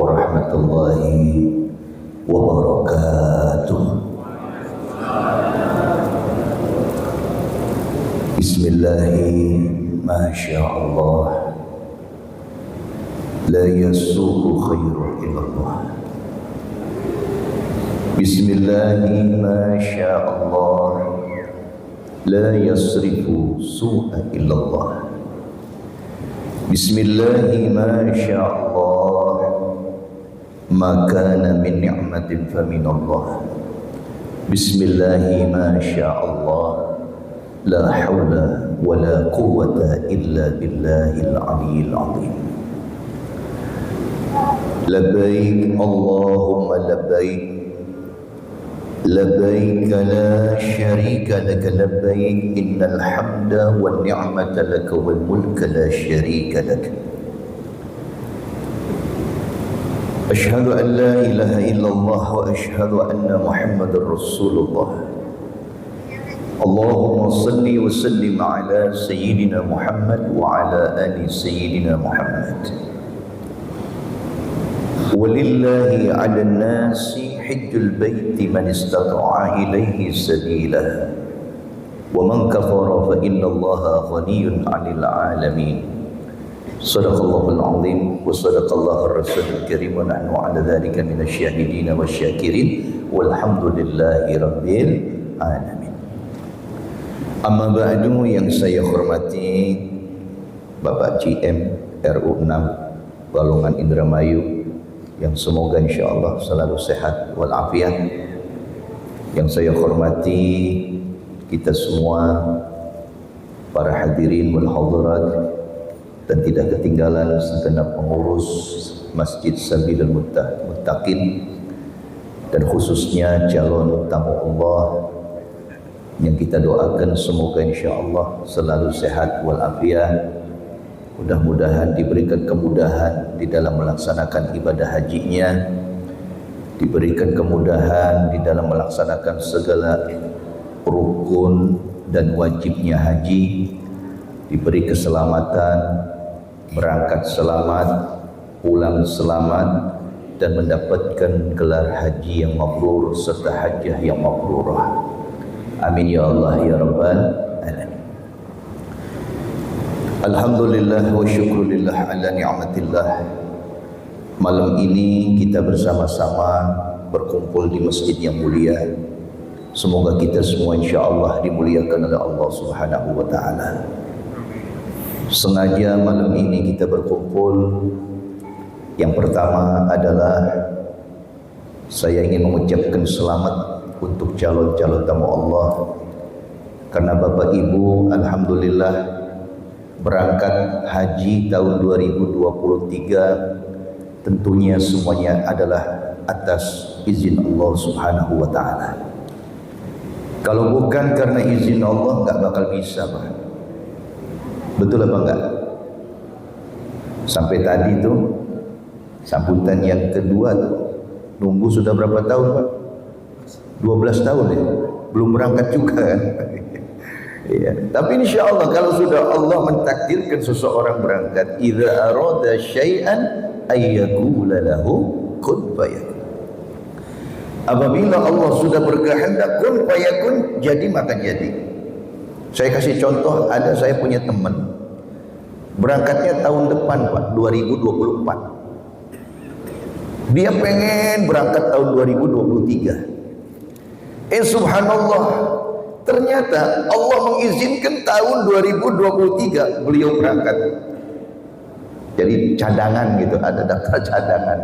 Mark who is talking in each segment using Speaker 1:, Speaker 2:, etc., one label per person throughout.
Speaker 1: warahmatullahi wabarakatuh. Bismillahi masyaallah, la yasuqu khairu illallah. Bismillahi masyaallah, la yasrifu su'a illallah. Bismillahi masyaallah, ma kana min ni'matin fa minallah. Bismillahi masyaallah, la hawla wa la quwwata illa billahil aliyyil azim. Labbaik Allahumma labbaik, labbaik la syarika laka labbaik, innal hamda wan ni'mata laka wal mulka la syarika lak. Asyhadu an la ilaha illallah wa asyhadu anna Muhammadar Rasulullah. Allahumma salli wa sallim ala sayyidina Muhammad wa ala ali sayyidina Muhammad. Walillahi 'alan nasi hajjul baiti man istata'a ilaihi sabila wa man kafara fa innallaha ghaniyyun 'anil 'alamin. Sadaqallahul 'azim wa sadaqallahu ar-rasulul karim wa nahnu 'ala dzalika minasy syahidin wasyakirin walhamdulillahi rabbil alamin. Amma ba'du, yang saya hormati Bapak GM RU 6 Balongan Indramayu, yang semoga insyaallah selalu sehat walafiat. Yang saya hormati kita semua para hadirin wal hadirat, dan tidak ketinggalan segenap pengurus Masjid Sabilul Muttaqin, dan khususnya calon tamu Allah yang kita doakan semoga insyaallah selalu sehat walafiat. Mudah-mudahan diberikan kemudahan di dalam melaksanakan ibadah hajinya, diberikan kemudahan di dalam melaksanakan segala rukun dan wajibnya haji, diberi keselamatan, berangkat selamat, pulang selamat, dan mendapatkan gelar haji yang mabrur serta hajjah yang mabrurah. Amin ya Allah ya Rabbal alamin. Alhamdulillah wa syukrulillah ala ni'matillah. Malam ini kita bersama-sama berkumpul di masjid yang mulia. Semoga kita semua insyaallah dimuliakan oleh Allah Subhanahu wa taala. Sengaja malam ini kita berkumpul, yang pertama adalah saya ingin mengucapkan selamat untuk calon-calon tamu Allah, karena Bapak Ibu alhamdulillah berangkat haji tahun 2023 tentunya semuanya adalah atas izin Allah Subhanahu wa taala. Kalau bukan karena izin Allah enggak bakal bisa, Pak. Betul apa enggak? Sampai tadi tuh sambutan yang kedua tuh, nunggu sudah berapa tahun, Pak? 12 tahun ya. Belum berangkat juga kan? Ya, tapi insyaallah kalau sudah Allah mentakdirkan seseorang berangkat, idza arada syai'an ayyaqula lahu kun fayakun. Apabila Allah sudah berkehendak kun fayakun, jadi maka jadi. Saya kasih contoh, ada saya punya teman berangkatnya tahun depan, Pak, 2024. Dia pengen berangkat tahun 2023. Subhanallah, ternyata Allah mengizinkan tahun 2023 beliau berangkat. Jadi cadangan gitu, ada daftar cadangan.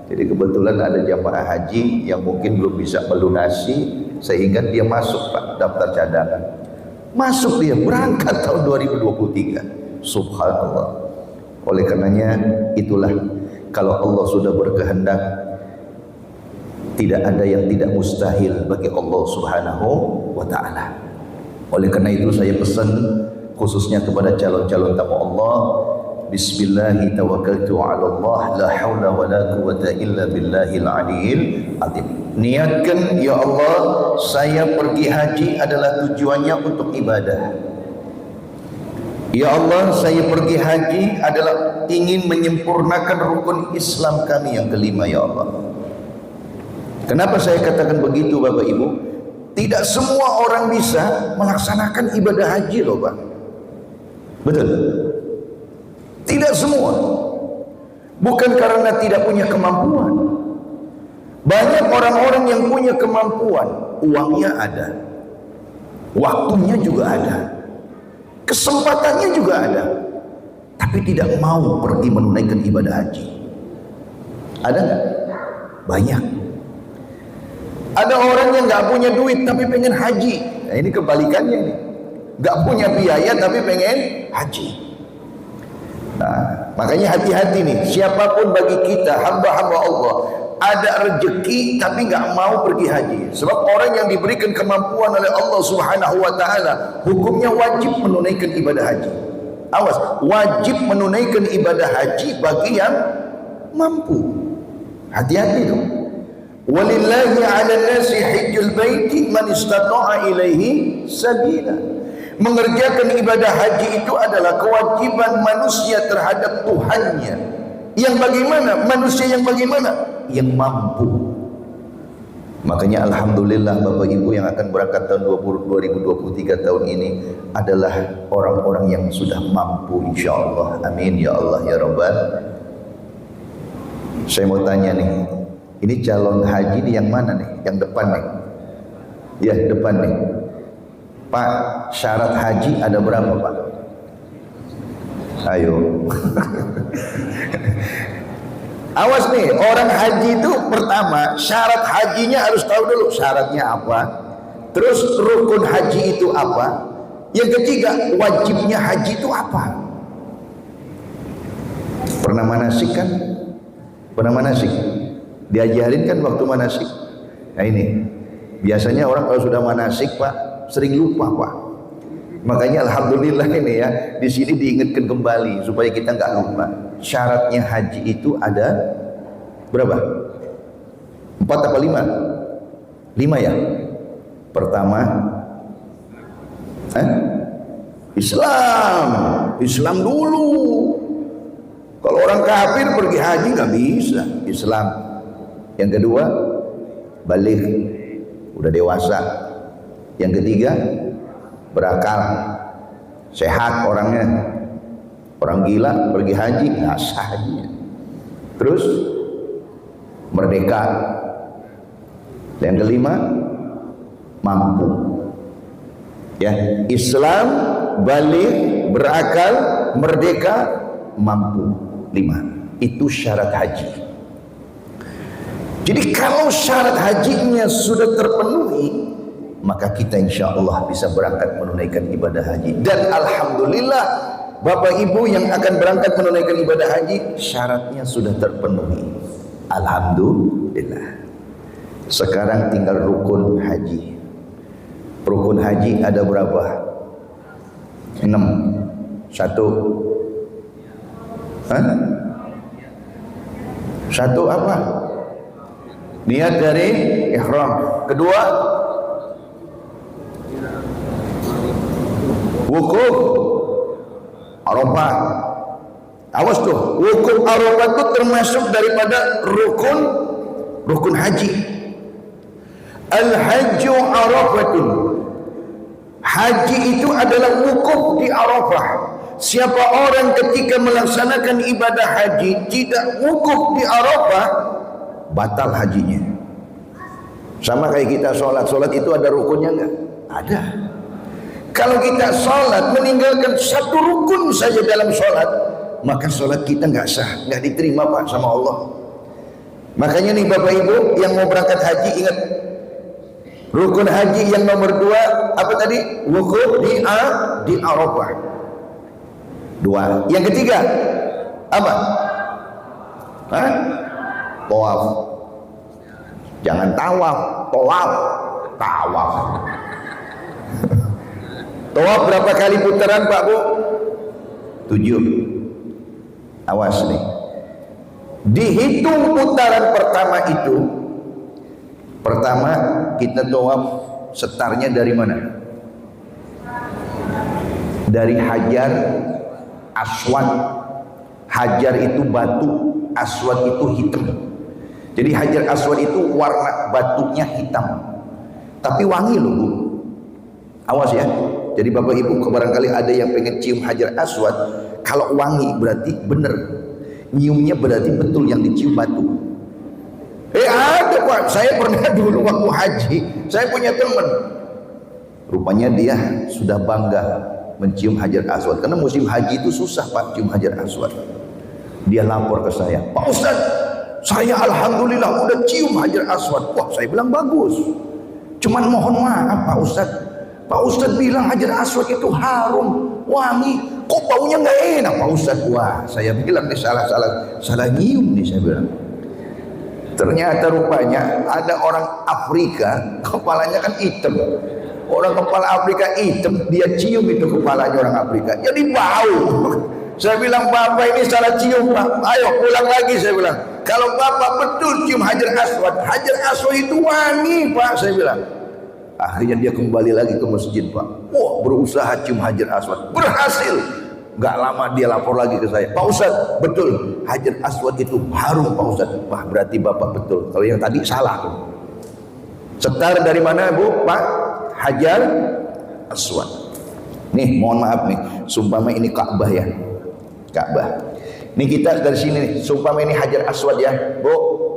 Speaker 1: Jadi kebetulan ada jamaah haji yang mungkin belum bisa melunasi, sehingga dia masuk, Pak, daftar cadangan. Masuk dia berangkat tahun 2023. Subhanallah. Oleh karenanya itulah, kalau Allah sudah berkehendak, tidak ada yang tidak mustahil bagi Allah Subhanahu wa taala. Oleh karena itu saya pesan khususnya kepada calon-calon tamu Allah, bismillahi tawakkaltu 'ala Allah, la haula wa la quwwata illa billahil aliyyil azim. Niatkan, ya Allah, saya pergi haji adalah tujuannya untuk ibadah. Ya Allah, saya pergi haji adalah ingin menyempurnakan rukun Islam kami yang kelima, ya Allah. Kenapa saya katakan begitu Bapak Ibu? Tidak semua orang bisa melaksanakan ibadah haji loh Pak. Betul? Tidak semua. Bukan karena tidak punya kemampuan. Banyak orang-orang yang punya kemampuan, uangnya ada, waktunya juga ada, kesempatannya juga ada, tapi tidak mau pergi menunaikan ibadah haji. Ada nggak? Banyak. Ada orang yang nggak punya duit tapi pengen haji. Nah, ini kebalikannya nih. Nggak punya biaya tapi pengen haji. Nah, makanya hati-hati nih. Siapapun bagi kita hamba-hamba Allah ada rezeki tapi nggak mau pergi haji. Sebab orang yang diberikan kemampuan oleh Allah Subhanahu Wa Taala hukumnya wajib menunaikan ibadah haji. Awas, wajib menunaikan ibadah haji bagi yang mampu. Hati-hati dong. Walillahi 'alan nasi hajjul baiti man istata'a ilaihi sabila. Mengerjakan ibadah haji itu adalah kewajiban manusia terhadap Tuhannya. Yang bagaimana? Manusia yang bagaimana? Yang mampu. Makanya alhamdulillah Bapak Ibu yang akan berangkat tahun 2023 tahun ini adalah orang-orang yang sudah mampu insyaallah. Amin ya Allah ya Rabbal. Saya mau tanya nih, ini calon haji nih yang mana nih? Yang depan nih? Ya depan nih. Pak, syarat haji ada berapa Pak? Ayo. Awas nih, orang haji itu pertama syarat hajinya harus tahu dulu syaratnya apa. Terus rukun haji itu apa? Yang ketiga wajibnya haji itu apa? Pernah manasik kan? Pernah manasik? Diajarin kan waktu manasik? Nah ini biasanya orang kalau sudah manasik Pak sering lupa Pak. Makanya alhamdulillah ini ya di sini diingatkan kembali supaya kita nggak lupa. Syaratnya haji itu ada berapa? 4 apa 5? 5 ya. Pertama Islam dulu. Kalau orang kafir pergi haji nggak bisa. Islam. Yang kedua balik, udah dewasa. Yang ketiga berakal, sehat orangnya. Orang gila pergi haji nggak sah hajinya. Terus merdeka. Yang kelima mampu. Ya, Islam, balik, berakal, merdeka, mampu. 5. Itu syarat haji. Jadi kalau syarat hajinya sudah terpenuhi, maka kita insya Allah bisa berangkat menunaikan ibadah haji. Dan alhamdulillah Bapak Ibu yang akan berangkat menunaikan ibadah haji syaratnya sudah terpenuhi. Alhamdulillah. Sekarang tinggal rukun haji. Rukun haji ada berapa? 6. 1. Satu apa? Niat dari ihram. Kedua wukuf Arafah. Awas tuh, wukuf Arafah itu termasuk daripada rukun haji. Al-hajju Arafatun. Haji itu adalah wukuf di Arafah. Siapa orang ketika melaksanakan ibadah haji tidak wukuf di Arafah, batal hajinya. Sama kayak kita sholat itu ada rukunnya enggak? Ada. Kalau kita sholat meninggalkan satu rukun saja dalam sholat, maka sholat kita nggak sah, nggak diterima Pak sama Allah. Makanya nih Bapak Ibu yang mau berangkat haji ingat, rukun haji yang nomor 2 apa tadi? Wukuf di Arafah. 2. Yang ketiga apa? Tawaf. Jangan tawaf, tawaf. Tawaf berapa kali putaran Pak Bu? 7. Awas nih. Dihitung putaran pertama itu. Pertama kita tawaf setarnya dari mana? dari Hajar Aswad. Hajar itu batu, Aswad itu hitam. Jadi Hajar Aswad itu warna batunya hitam, tapi wangi loh Bu. Awas ya. Jadi Bapak Ibu barangkali ada yang pengen cium Hajar Aswad, kalau wangi berarti bener, nyiumnya berarti betul yang dicium batu. Ada Pak, saya pernah dulu waktu haji, saya punya teman, rupanya dia sudah bangga mencium Hajar Aswad, karena musim haji itu susah Pak cium Hajar Aswad. Dia lapor ke saya, Pak Ustadz, saya alhamdulillah udah cium Hajar Aswad. Wah, saya bilang bagus, cuman mohon maaf Pak Ustadz, Pak Ustadz bilang Hajar Aswad itu harum, wangi, kok baunya nggak enak Pak Ustadz. Wah, saya bilang nih salah nyium nih, saya bilang. Ternyata rupanya ada orang Afrika, kepalanya kan hitam. Orang kepala Afrika hitam, dia cium itu kepalanya orang Afrika, jadi bau. Saya bilang, Bapak ini salah cium Pak, ayo pulang lagi. Saya bilang, kalau Bapak betul cium Hajar Aswad, Hajar Aswad itu wangi Pak, saya bilang. Akhirnya dia kembali lagi ke masjid Pak. Wah, berusaha cium Hajar Aswad, berhasil. Gak lama dia lapor lagi ke saya, Pak Ustadz, betul Hajar Aswad itu harum Pak Ustadz. Wah, berarti Bapak betul, kalau yang tadi salah. Setar dari mana Bu? Pak Hajar Aswad. Nih mohon maaf nih, sumpama ini Ka'bah ya, Ka'bah. Ini kita dari sini nih, sumpama ini Hajar Aswad ya Bu,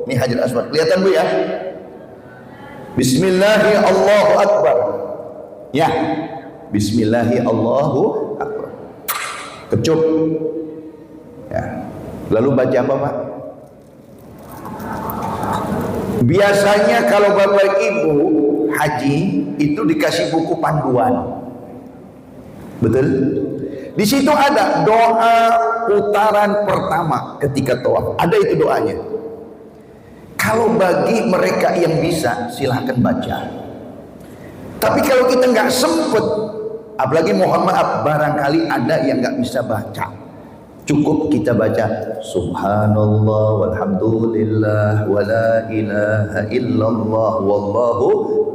Speaker 1: ini Hajar Aswad, kelihatan Bu ya. Bismillahi Allahu Akbar ya, Bismillahi Allahu Akbar, kecup ya. Lalu baca apa Pak? Biasanya kalau Bapak Ibu haji itu dikasih buku panduan, betul? Di situ ada doa putaran pertama ketika tawaf, ada itu doanya. Kalau bagi mereka yang bisa silahkan baca. Tapi kalau kita nggak sempet, apalagi mohon maaf barangkali ada yang nggak bisa baca, cukup kita baca Subhanallah walhamdulillah wala ilaha illallah wallahu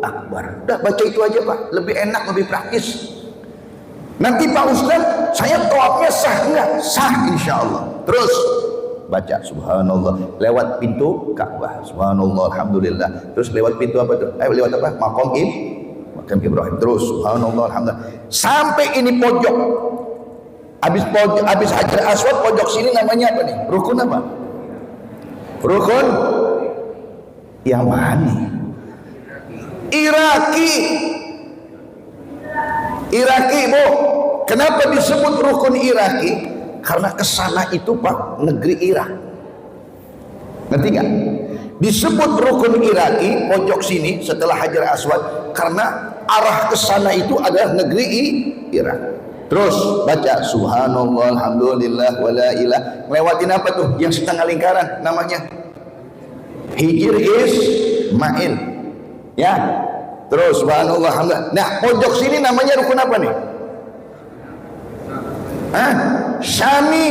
Speaker 1: akbar. Udah baca itu aja Pak, lebih enak, lebih praktis. Nanti Pak Ustadz, saya tawafnya sah enggak? Sah insya Allah. Terus baca Subhanallah lewat pintu Ka'bah, Subhanallah alhamdulillah. Terus lewat pintu apa tuh? Lewat apa? Maqam Ibrahim. Terus Subhanallah alhamdulillah sampai ini pojok. Habis Hajar Aswad pojok sini namanya apa nih? Rukun apa? Rukun Yamani. Iraki Bu. Kenapa disebut rukun Iraki? Karena kesana itu Pak negeri Irak. Ngerti gak? Disebut rukun Iraki pojok sini setelah Hajar Aswad karena arah kesana itu adalah negeri Irak. Terus baca Subhanallah alhamdulillah wala ilah. Lewatin apa tuh? Yang setengah lingkaran namanya Hijr Ismail. Ya. Terus Subhanallah alhamdulillah. Nah, pojok sini namanya rukun apa nih? Syami.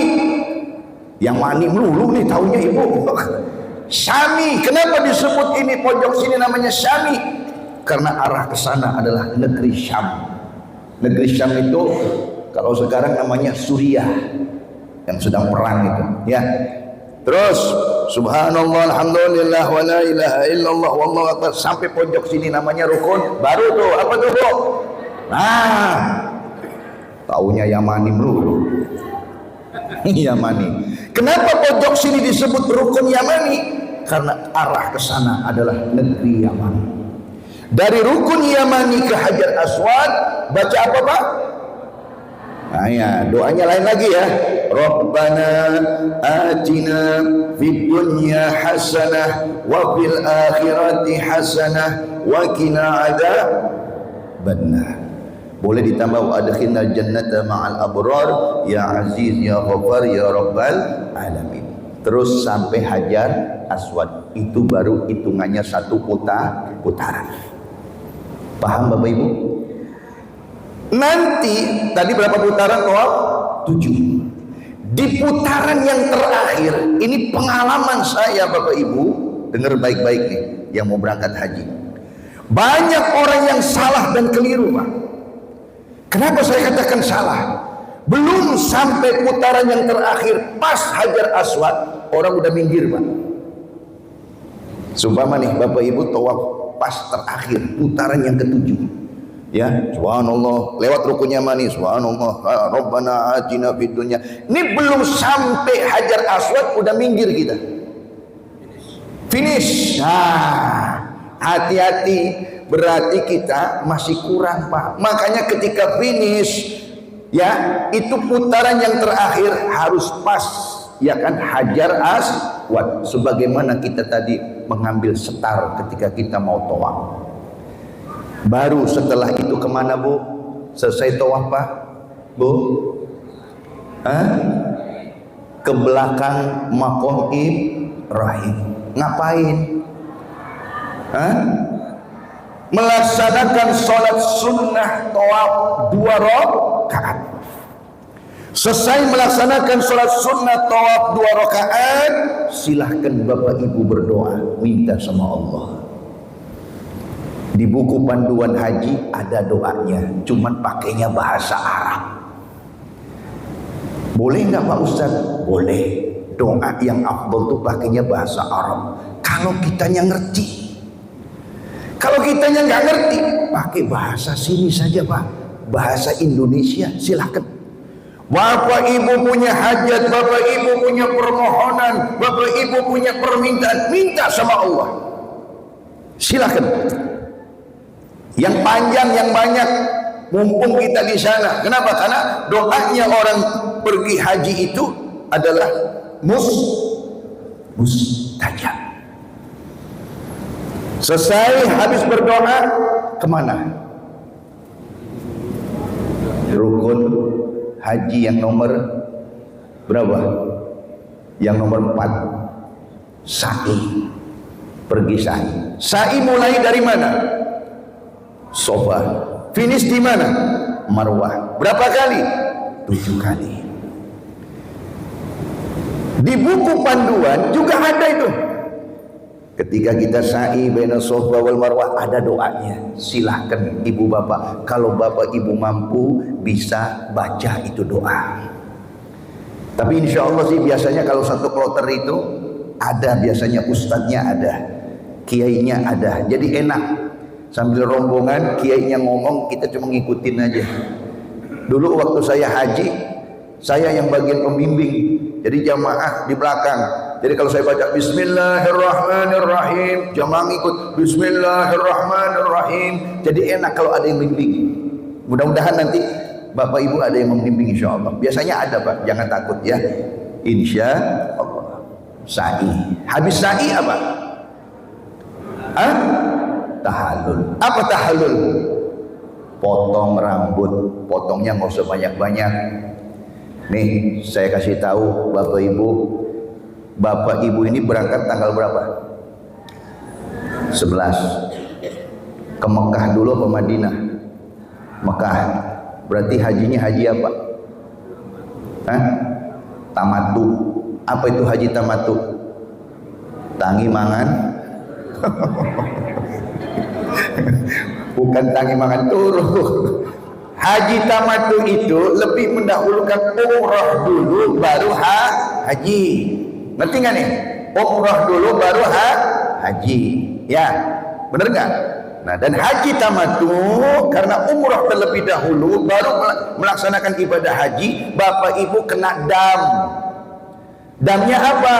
Speaker 1: Yang mani melulu nih taunya Ibu. Syami. Kenapa disebut ini pojok sini namanya Syami? Karena arah ke sana adalah negeri Syam. Negeri Syam itu kalau sekarang namanya Suriah yang sedang perang itu, ya. Terus Subhanallah alhamdulillah wala ilaha illallah wallahu akbar sampai pojok sini namanya rukun. Baru tuh apa tuh Bu? Nah, taunya Yamani melulu. Yamani. Kenapa pojok sini disebut rukun Yamani? Karena arah ke sana adalah negeri Yaman. Dari rukun Yamani ke Hajar Aswad baca apa Pak? Nah ya, doanya lain lagi ya. Rabbana atina fid dunya hasanah wa fil akhirati hasanah wa qina adzabannar. Boleh ditambah wa adkhilnal jannata ma'al abrar ya aziz ya ghafar ya rabbal alamin. Terus sampai Hajar Aswad itu baru hitungannya satu putaran. Paham Bapak Ibu? Nanti tadi berapa putaran tawaf? 7. Di putaran yang terakhir ini pengalaman saya Bapak Ibu, dengar baik-baik nih yang mau berangkat haji. Banyak orang yang salah dan keliru Pak. Kenapa saya katakan salah? Belum sampai putaran yang terakhir pas Hajar Aswad, orang udah minggir, Pak. Sumpama nih Bapak Ibu tawaf pas terakhir putaran yang ketujuh, ya, subhanallah, lewat rukunnya manis, subhanallah, rabbana atina fid dunya. Ini belum sampai Hajar Aswad udah minggir kita. Finish. Nah, hati-hati, berarti kita masih kurang, Pak. Makanya ketika finish, ya, itu putaran yang terakhir harus pas, ya kan, Hajar Aswad. Sebagaimana kita tadi mengambil setar ketika kita mau tawaf. Baru setelah itu kemana, Bu? Selesai tawaf, Pak, Bu? Ke belakang Maqam Ibrahim. Ngapain? Melaksanakan sholat sunnah tawaf 2 rakaat. Selesai melaksanakan sholat sunnah tawaf 2 rakaat, silahkan Bapak Ibu berdoa, minta sama Allah. Di buku panduan haji ada doanya, cuman pakainya bahasa Arab. Boleh nggak Pak Ustadz? Boleh. Doa yang afdal tuh pakainya bahasa Arab. Kalau kitanya ngerti. Kalau kitanya nggak ngerti, pakai bahasa sini saja, Pak. Bahasa Indonesia, silahkan. Bapak Ibu punya hajat, Bapak Ibu punya permohonan, Bapak Ibu punya permintaan, minta sama Allah. Silahkan. Yang panjang, yang banyak, mumpung kita di sana. Kenapa? Karena doanya orang pergi haji itu adalah mustajab. Selesai habis berdoa, kemana? Rukun haji yang nomor berapa? Yang nomor 4, sa'i. Pergi sa'i. Sa'i mulai dari mana? Sofa. Finish di mana? Marwah. Berapa kali? 7 kali. Di buku panduan juga ada itu. Ketika kita sa'i baina Sofa wal Marwah, ada doanya. Silahkan ibu bapak, kalau bapak ibu mampu bisa baca itu doa. Tapi insya Allah sih biasanya kalau satu kloter itu ada, biasanya ustadznya ada, kiainya ada, jadi enak. Sambil rombongan kiainya ngomong, kita cuma ngikutin aja. Dulu waktu saya haji, saya yang bagian pembimbing, jadi jamaah di belakang. Jadi kalau saya baca Bismillahirrahmanirrahim, jamaah ikut Bismillahirrahmanirrahim. Jadi enak kalau ada yang bimbing. Mudah-mudahan nanti Bapak Ibu ada yang membimbing insya Allah. Biasanya ada, Pak, jangan takut ya. Insya Allah. Sa'i. Habis sa'i apa? Tahallul. Apa tahallul? Potong rambut. Potongnya nggak usah banyak-banyak. Nih saya kasih tahu Bapak Ibu. Bapak Ibu ini berangkat tanggal berapa? 11. Ke Mekah dulu ke Madinah? Mekah. Berarti hajinya haji apa? Tamatu. Apa itu haji tamatu? Tangi mangan. Bukan tangi mangan turu. Haji tamatu itu lebih mendahulukan umrah dulu baru haji. Ngerti nggak nih? Umrah dulu baru haji. Ya, bener nggak? Nah, dan haji tamatu karena umrah terlebih dahulu baru melaksanakan ibadah haji. Bapak Ibu kena dam. Damnya apa?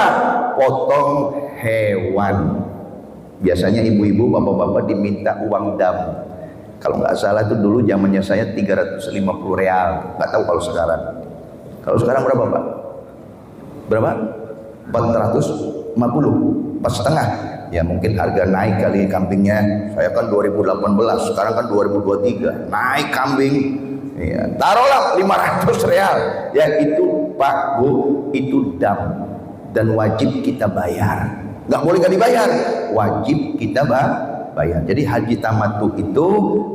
Speaker 1: Potong hewan. Biasanya ibu-ibu, bapak-bapak diminta uang dam. Kalau nggak salah itu dulu zamannya saya 350 real. Nggak tahu kalau sekarang. Kalau sekarang berapa, Pak? Berapa? 450, 4,5. Ya mungkin harga naik kali kambingnya. Saya kan 2018, sekarang kan 2023. Naik kambing. Ya, taruhlah 500 real. Ya itu Pak Bu, itu dam dan wajib kita bayar. Nggak boleh nggak dibayar, wajib kita bayar. Jadi haji tamatu itu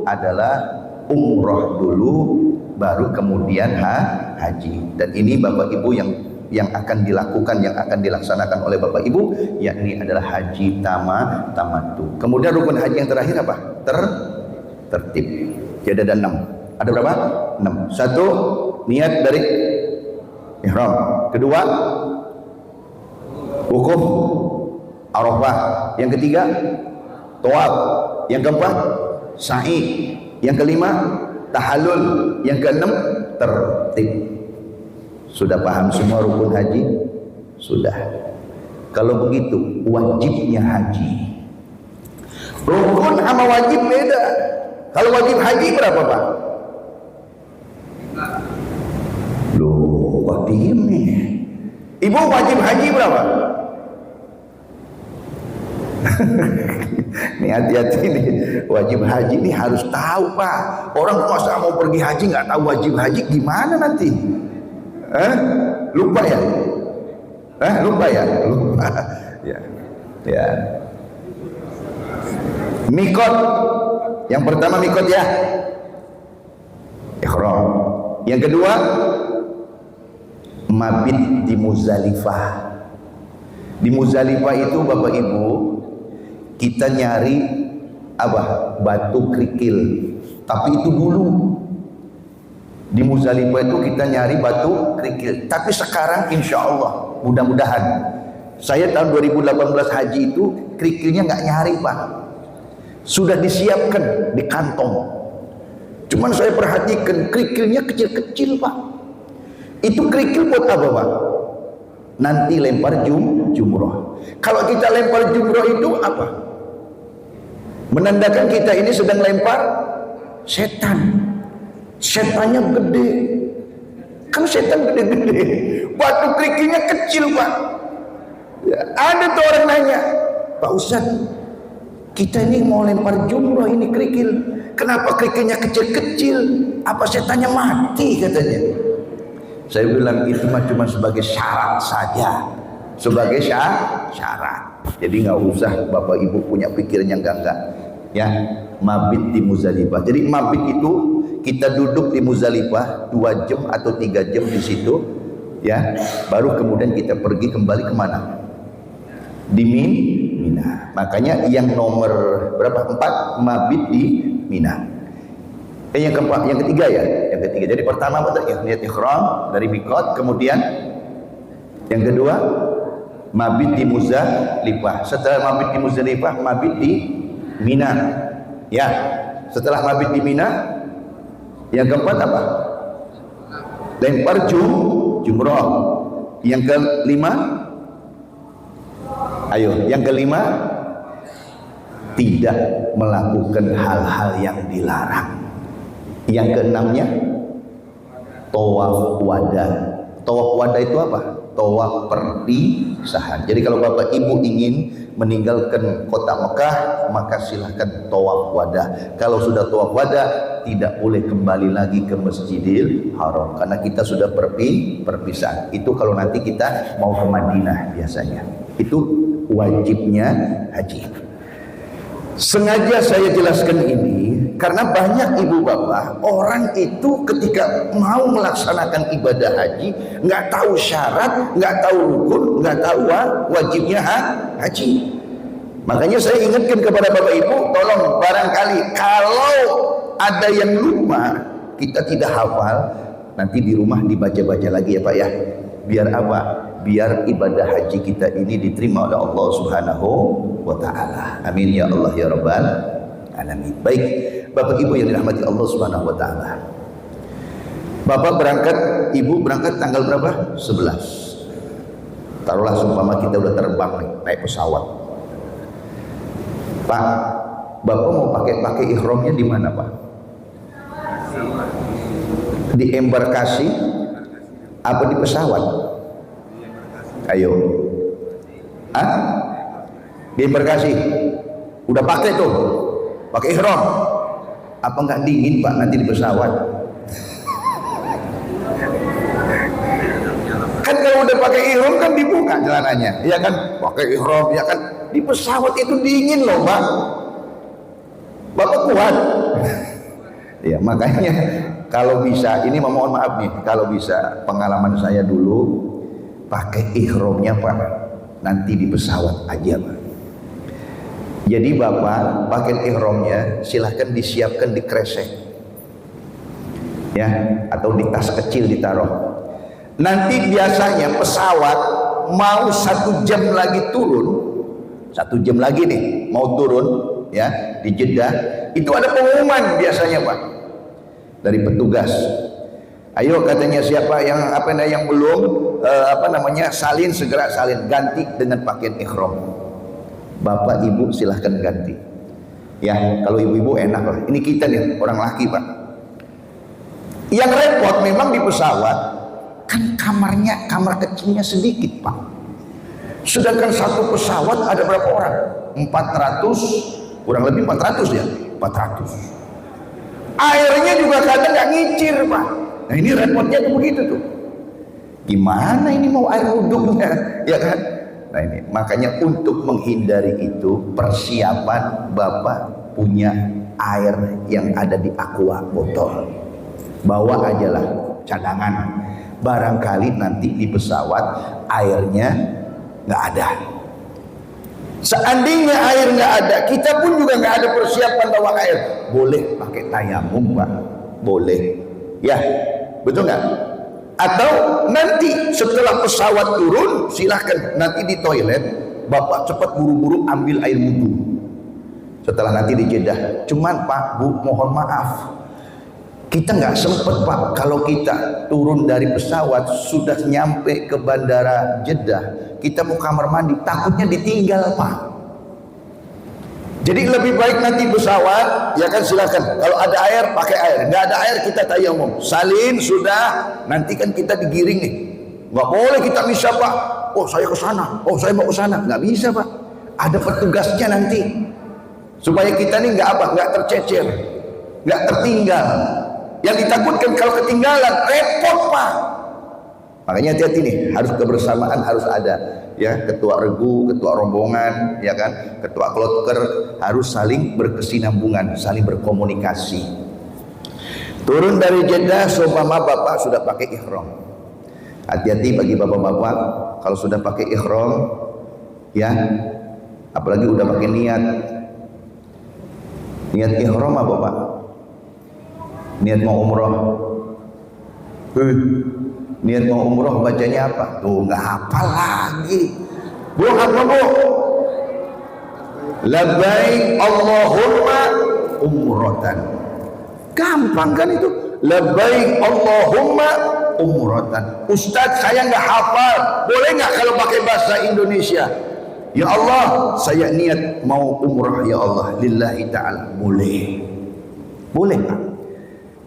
Speaker 1: adalah umroh dulu, baru kemudian haji. Dan ini Bapak Ibu yang akan dilakukan, yang akan dilaksanakan oleh Bapak Ibu, yakni adalah haji tamatu. Kemudian rukun haji yang terakhir apa? Tertib. Jadi ada 6. Ada berapa? 6. Satu, niat dari ihram. Kedua, wukuf Arafah. Yang ketiga, tawaf. Yang keempat, sa'i. Yang kelima, tahallul. Yang keenam, tertib. Sudah paham semua rukun haji? Sudah. Kalau begitu, wajibnya haji. Rukun sama wajib beda. Kalau wajib haji berapa, Pak? Loh, kok diem nih? Ibu wajib haji berapa? Nih hati-hati nih, wajib haji nih harus tahu, Pak. Orang masa mau pergi haji nggak tahu wajib haji gimana nanti? Lupa ya? Lupa ya? Lupa. Ya. Mikot. Yang pertama mikot ya. Ihram. Yang kedua, mabit di Muzdalifah. Di Muzdalifah itu Bapak Ibu, kita nyari apa? Batu kerikil. Tapi itu dulu. Di Muzdalifah itu kita nyari batu kerikil. Tapi sekarang insya Allah, mudah-mudahan, saya tahun 2018 haji itu kerikilnya nggak nyari, Pak. Sudah disiapkan di kantong. Cuman saya perhatikan kerikilnya kecil-kecil, Pak. Itu kerikil buat apa, Pak? Nanti lempar jumroh. Kalau kita lempar jumroh itu apa? Menandakan kita ini sedang lempar setan. Setannya gede. Kan setan gede-gede. Batu kerikilnya kecil, Pak. Ya, ada tuh orang nanya, Pak Ustadz, kita ini mau lempar jumroh ini kerikil. Kenapa kerikilnya kecil-kecil? Apa setannya mati katanya? Saya bilang itu cuma sebagai syarat saja. Sebagai syarat. Jadi nggak usah Bapak Ibu punya pikiran yang enggak. Ya, mabit di Muzdalifah. Jadi mabit itu kita duduk di Muzdalifah 2 jam atau 3 jam di situ, ya. Baru kemudian kita pergi kembali kemana? Di Mina. Makanya yang nomor berapa? 4 mabit di Mina. Yang keempat, yang ketiga ya, yang ketiga. Jadi pertama apa tadi? Niat ihram dari mikot, kemudian yang kedua mabit di Muzdalifah. Setelah mabit di Muzdalifah, mabit di Mina. Ya, setelah mabit di Mina, yang keempat apa? Lempar jumroh. Yang kelima, yang kelima, tidak melakukan hal-hal yang dilarang. Yang keenamnya, tawaf wada. Tawaf wada itu apa? Tawaf perpisahan. Jadi kalau Bapak Ibu ingin meninggalkan kota Mekah, maka silahkan tawaf wada. Kalau sudah tawaf wada, tidak boleh kembali lagi ke Masjidil Haram karena kita sudah perpisahan. Itu kalau nanti kita mau ke Madinah biasanya. Itu wajibnya haji. Sengaja saya jelaskan ini karena banyak ibu bapak orang itu ketika mau melaksanakan ibadah haji nggak tahu syarat, nggak tahu rukun, nggak tahu wajibnya haji. Makanya saya ingatkan kepada bapak ibu, tolong barangkali kalau ada yang lupa, kita tidak hafal, nanti di rumah dibaca-baca lagi ya Pak ya. Biar apa? Biar ibadah haji kita ini diterima oleh Allah Subhanahu wa ta'ala. Amin ya Allah ya Rabbal alamin. Baik, Bapak Ibu yang dirahmati Allah Subhanahu wa ta'ala. Bapak berangkat, Ibu berangkat tanggal berapa? 11. Taruhlah seumpama kita udah terbang nih, naik pesawat. Pak, Bapak mau pakai ihramnya di mana, Pak? Di embarkasi apa di pesawat? Ayo. Di embarkasi. Udah pakai tuh. Pakai ihram. Apa enggak dingin, Pak, nanti di pesawat? Kan kalau udah pakai ihram kan dibuka celananya. Iya kan? Pakai ihram, ya kan? Di pesawat itu dingin loh, Pak. Bapak kuat. Ya, makanya kalau bisa, ini mohon maaf nih, kalau bisa pengalaman saya dulu pakai ihramnya Pak, nanti di pesawat aja Pak. Jadi Bapak pakai ihramnya silahkan disiapkan di kresek. ya, atau di tas kecil ditaruh. Nanti biasanya pesawat mau 1 jam lagi turun, 1 jam lagi nih mau turun ya di Jeddah, itu ada pengumuman biasanya Pak dari petugas. Ayo katanya siapa yang belum salin, segera salin, ganti dengan pakaian ihram. Bapak ibu silahkan ganti. Ya, kalau ibu-ibu enak lah. Ini kita nih orang laki Pak. Yang repot memang di pesawat kan kamar kecilnya sedikit Pak. Sedangkan satu pesawat ada berapa orang? 400, kurang lebih 400 ya, 400. Airnya juga kadang nggak ngicir Pak. Nah ini repotnya tuh begitu tuh. Gimana ini mau air wudhunya, ya kan? Nah ini makanya untuk menghindari itu persiapan Bapak punya air yang ada di aqua botol. Bawa aja lah cadangan. Barangkali nanti di pesawat airnya nggak ada. Seandainya air nggak ada, kita pun juga nggak ada persiapan bawa air. Boleh pakai tayamum Pak, boleh. Ya, betul nggak? Atau nanti setelah pesawat turun, silahkan nanti di toilet Bapak cepat buru-buru ambil air wudhu. Setelah nanti di Jeddah. Cuman Pak, Bu, mohon maaf, kita nggak sempet Pak. Kalau kita turun dari pesawat sudah nyampe ke bandara Jeddah, kita mau kamar mandi, takutnya ditinggal Pak. Jadi lebih baik nanti pesawat, ya kan silakan. Kalau ada air pakai air, nggak ada air kita tayamum. Salin sudah, nanti kan kita digiring nih. Nggak boleh kita bisa Pak. Oh saya ke sana, oh saya mau ke sana, nggak bisa Pak. Ada petugasnya nanti, supaya kita nih nggak tercecer, nggak tertinggal. Yang ditakutkan kalau ketinggalan repot Pak. Makanya hati-hati nih, harus kebersamaan harus ada. Ya, ketua regu, ketua rombongan, ya kan, ketua kloter harus saling berkesinambungan, saling berkomunikasi. Turun dari Jeddah, seumpama Bapak sudah pakai ihram. Hati-hati bagi bapak-bapak kalau sudah pakai ihram, ya, apalagi udah pakai niat ihram apa Pak? Niat mau umroh. Niat mau umroh bacanya apa? Tuh nggak hafal lagi. Bu, apa Bu? Labbaik Allahumma umrotan. Gampang kan itu? Labbaik Allahumma umrotan. Ustadz saya nggak hafal. Boleh nggak kalau pakai bahasa Indonesia? Ya Allah, saya niat mau umroh ya Allah. Lillahi ta'ala. Boleh. Boleh Pak.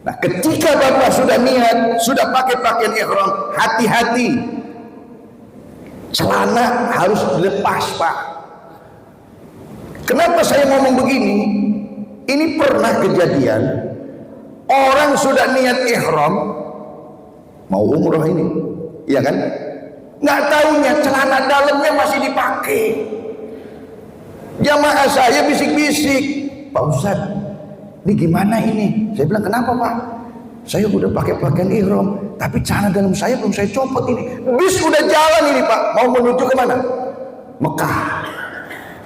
Speaker 1: Nah ketika Bapak sudah niat, sudah pakai pakaian ihram, hati-hati, celana harus dilepas Pak. Kenapa saya ngomong begini? Ini pernah kejadian, orang sudah niat ihram, mau umroh ini, ya kan? Nggak taunya celana dalamnya masih dipakai. Jamaah saya bisik-bisik, Pak Ustadz, ini gimana ini? Saya bilang, kenapa Pak? Saya udah pakai pakaian ihram, tapi celana dalam saya belum saya copot ini. Bis udah jalan ini Pak, mau menuju ke mana? Mekah.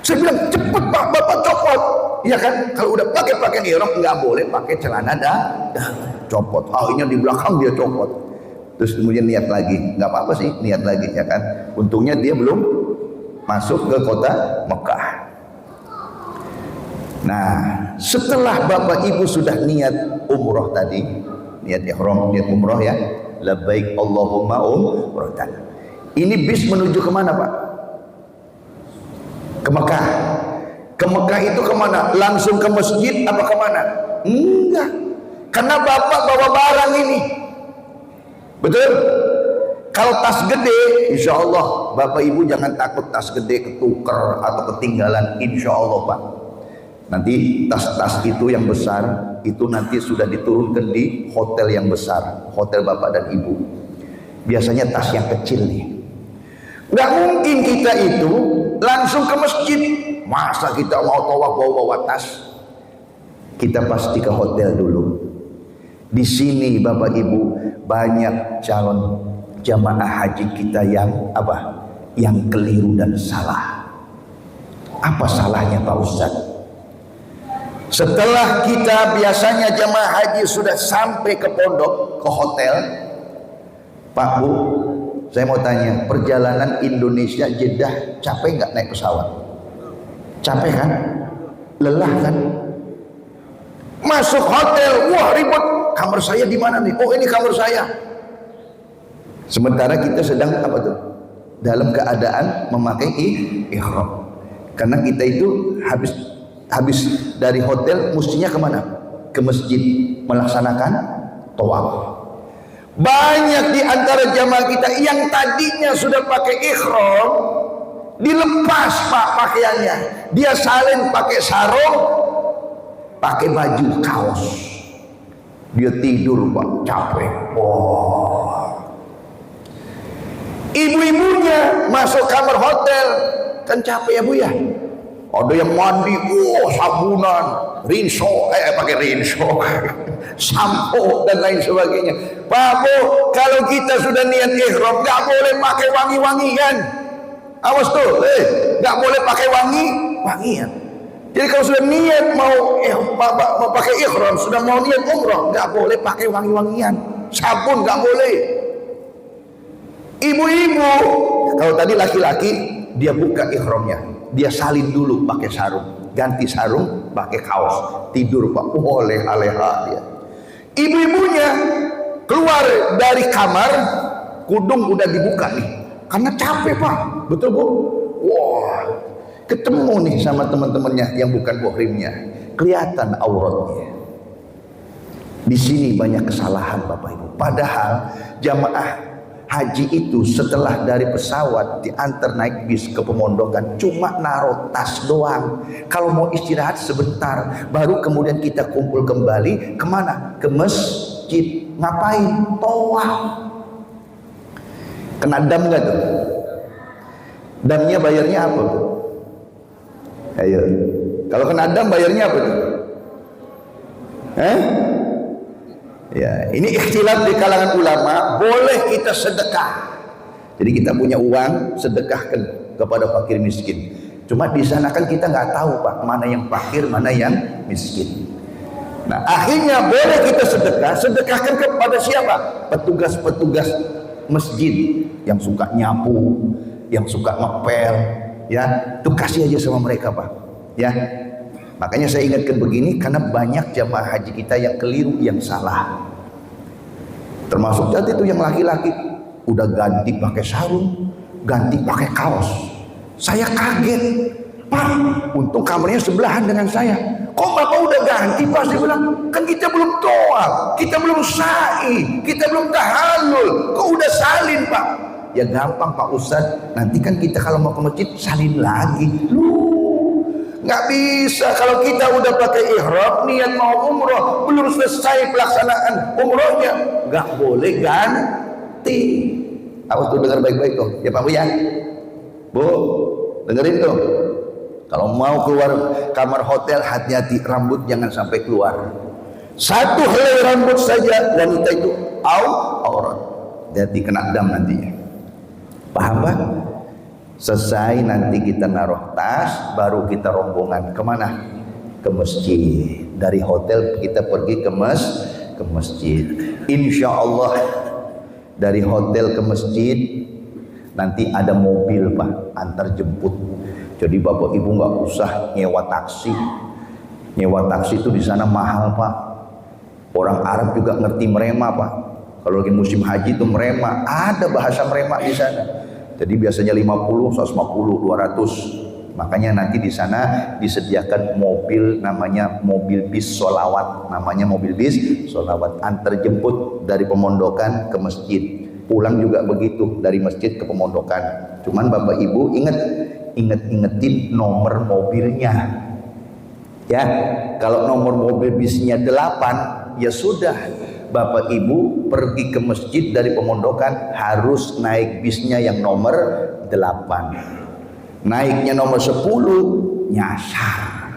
Speaker 1: Saya bilang, cepet Pak, Bapak copot. Iya kan? Kalau udah pakai pakaian ihram nggak boleh pakai celana copot. Akhirnya di belakang dia copot. Terus kemudian niat lagi, nggak apa-apa sih, niat lagi ya kan? Untungnya dia belum masuk ke kota Mekah. Nah, setelah Bapak Ibu sudah niat umroh tadi, niat ihram, niat umroh ya, labbaik Allahumma umrotan. Ini bis menuju kemana Pak? Ke Mekah. Ke Mekah itu kemana? Langsung ke masjid apa kemana? Enggak, karena Bapak bawa barang ini. Betul? Kalau tas gede, insya Allah Bapak Ibu jangan takut tas gede ketuker atau ketinggalan, insya Allah Pak. Nanti tas-tas itu yang besar itu nanti sudah diturunkan di hotel yang besar, hotel Bapak dan Ibu. Biasanya tas yang kecil nih. Nggak mungkin kita itu langsung ke masjid. Masa kita mau tawaf bawa tas? Kita pasti ke hotel dulu. Di sini Bapak Ibu banyak calon jamaah haji kita yang apa? Yang keliru dan salah. Apa salahnya Pak Ustadz? Setelah kita biasanya jamaah haji sudah sampai ke pondok, ke hotel, Pak Bu, saya mau tanya, perjalanan Indonesia Jeddah capek nggak naik pesawat? Capek kan? Lelah kan? Masuk hotel, wah ribut, kamar saya di mana nih? Oh ini kamar saya. Sementara kita sedang apa tuh? Dalam keadaan memakai ihram. Karena kita itu habis dari hotel mestinya kemana? Ke masjid melaksanakan tawaf. Banyak di antara jamaah kita yang tadinya sudah pakai ihram, dilepas Pak pakaiannya, dia salin pakai sarung, pakai baju kaos, dia tidur Pak, capek. Wah. Ibu-ibunya masuk kamar hotel, kan capek ya Bu ya. Ada yang mandi, sabunan, rinso, pakai rinso, sampo dan lain sebagainya. Pak Bu, kalau kita sudah niat ihram, nggak boleh pakai wangi-wangian. Awas tuh, nggak boleh pakai wangian. Jadi kalau sudah niat mau pakai ihram, sudah mau niat umrah, nggak boleh pakai wangi-wangian, sabun nggak boleh. Ibu-ibu, kalau tadi laki-laki dia buka ihramnya, dia salin dulu pakai sarung, ganti sarung pakai kaos, tidur Pak, leha-leha dia. Ibu-ibunya keluar dari kamar, kudung udah dibuka nih, karena capek Pak, betul Bu? Wah, ketemu nih sama teman-temannya yang bukan muhrimnya, kelihatan auratnya. Di sini banyak kesalahan Bapak Ibu. Padahal jamaah haji itu setelah dari pesawat diantar naik bis ke pemondokan cuma naruh tas doang. Kalau mau istirahat sebentar, baru kemudian kita kumpul kembali kemana? Ke masjid. Ngapain? Tawaf. Kena dam nggak tuh? Damnya bayarnya apa tuh? Ayo, kalau kena dam bayarnya apa tuh? Ya, ini ikhtilaf di kalangan ulama, boleh kita sedekah. Jadi kita punya uang, sedekahkan kepada fakir miskin. Cuma di sana kan kita nggak tahu Pak, mana yang fakir, mana yang miskin. Nah, akhirnya boleh kita sedekah, sedekahkan kepada siapa? Petugas-petugas masjid yang suka nyapu, yang suka ngepel, ya, itu kasih aja sama mereka Pak. Ya. Makanya saya ingatkan begini, karena banyak jamaah haji kita yang keliru, yang salah. Termasuk tadi itu yang laki-laki udah ganti pakai sarung, ganti pakai kaos. Saya kaget, Pak, untung kamarnya sebelahan dengan saya. Kok Bapak udah ganti Pak? Saya bilang, kan kita belum tawaf, kita belum sa'i, kita belum tahallul, kok udah salin Pak? Ya gampang Pak Ustadz, nanti kan kita kalau mau ke masjid salin lagi. Nggak bisa, kalau kita udah pakai ihram niat mau umroh, belum selesai pelaksanaan umrohnya, nggak boleh ganti. Awas tuh, dengar baik-baik tuh ya Pak Bu ya. Bu, dengerin tuh, kalau mau keluar kamar hotel hati-hati, rambut jangan sampai keluar. Satu helai rambut saja wanita itu aurat, jadi kena dam nantinya. Paham Pak? Selesai nanti kita naruh tas, baru kita rombongan kemana? Ke masjid. Dari hotel kita pergi ke masjid. Insya Allah dari hotel ke masjid nanti ada mobil Pak, antar jemput. Jadi Bapak Ibu nggak usah nyewa taksi. Nyewa taksi itu di sana mahal Pak. Orang Arab juga ngerti merema Pak. Kalau lagi musim haji itu merema, ada bahasa merema di sana. Jadi biasanya 50, 150, 200. Makanya nanti di sana disediakan mobil, namanya mobil bis sholawat. Namanya mobil bis sholawat, antar jemput dari pemondokan ke masjid. Pulang juga begitu, dari masjid ke pemondokan. Cuman Bapak Ibu ingetin nomor mobilnya. Ya, kalau nomor mobil bisnya 8, ya sudah. Bapak Ibu pergi ke masjid dari pemondokan harus naik bisnya yang nomor 8. Naiknya nomor 10 nyasar.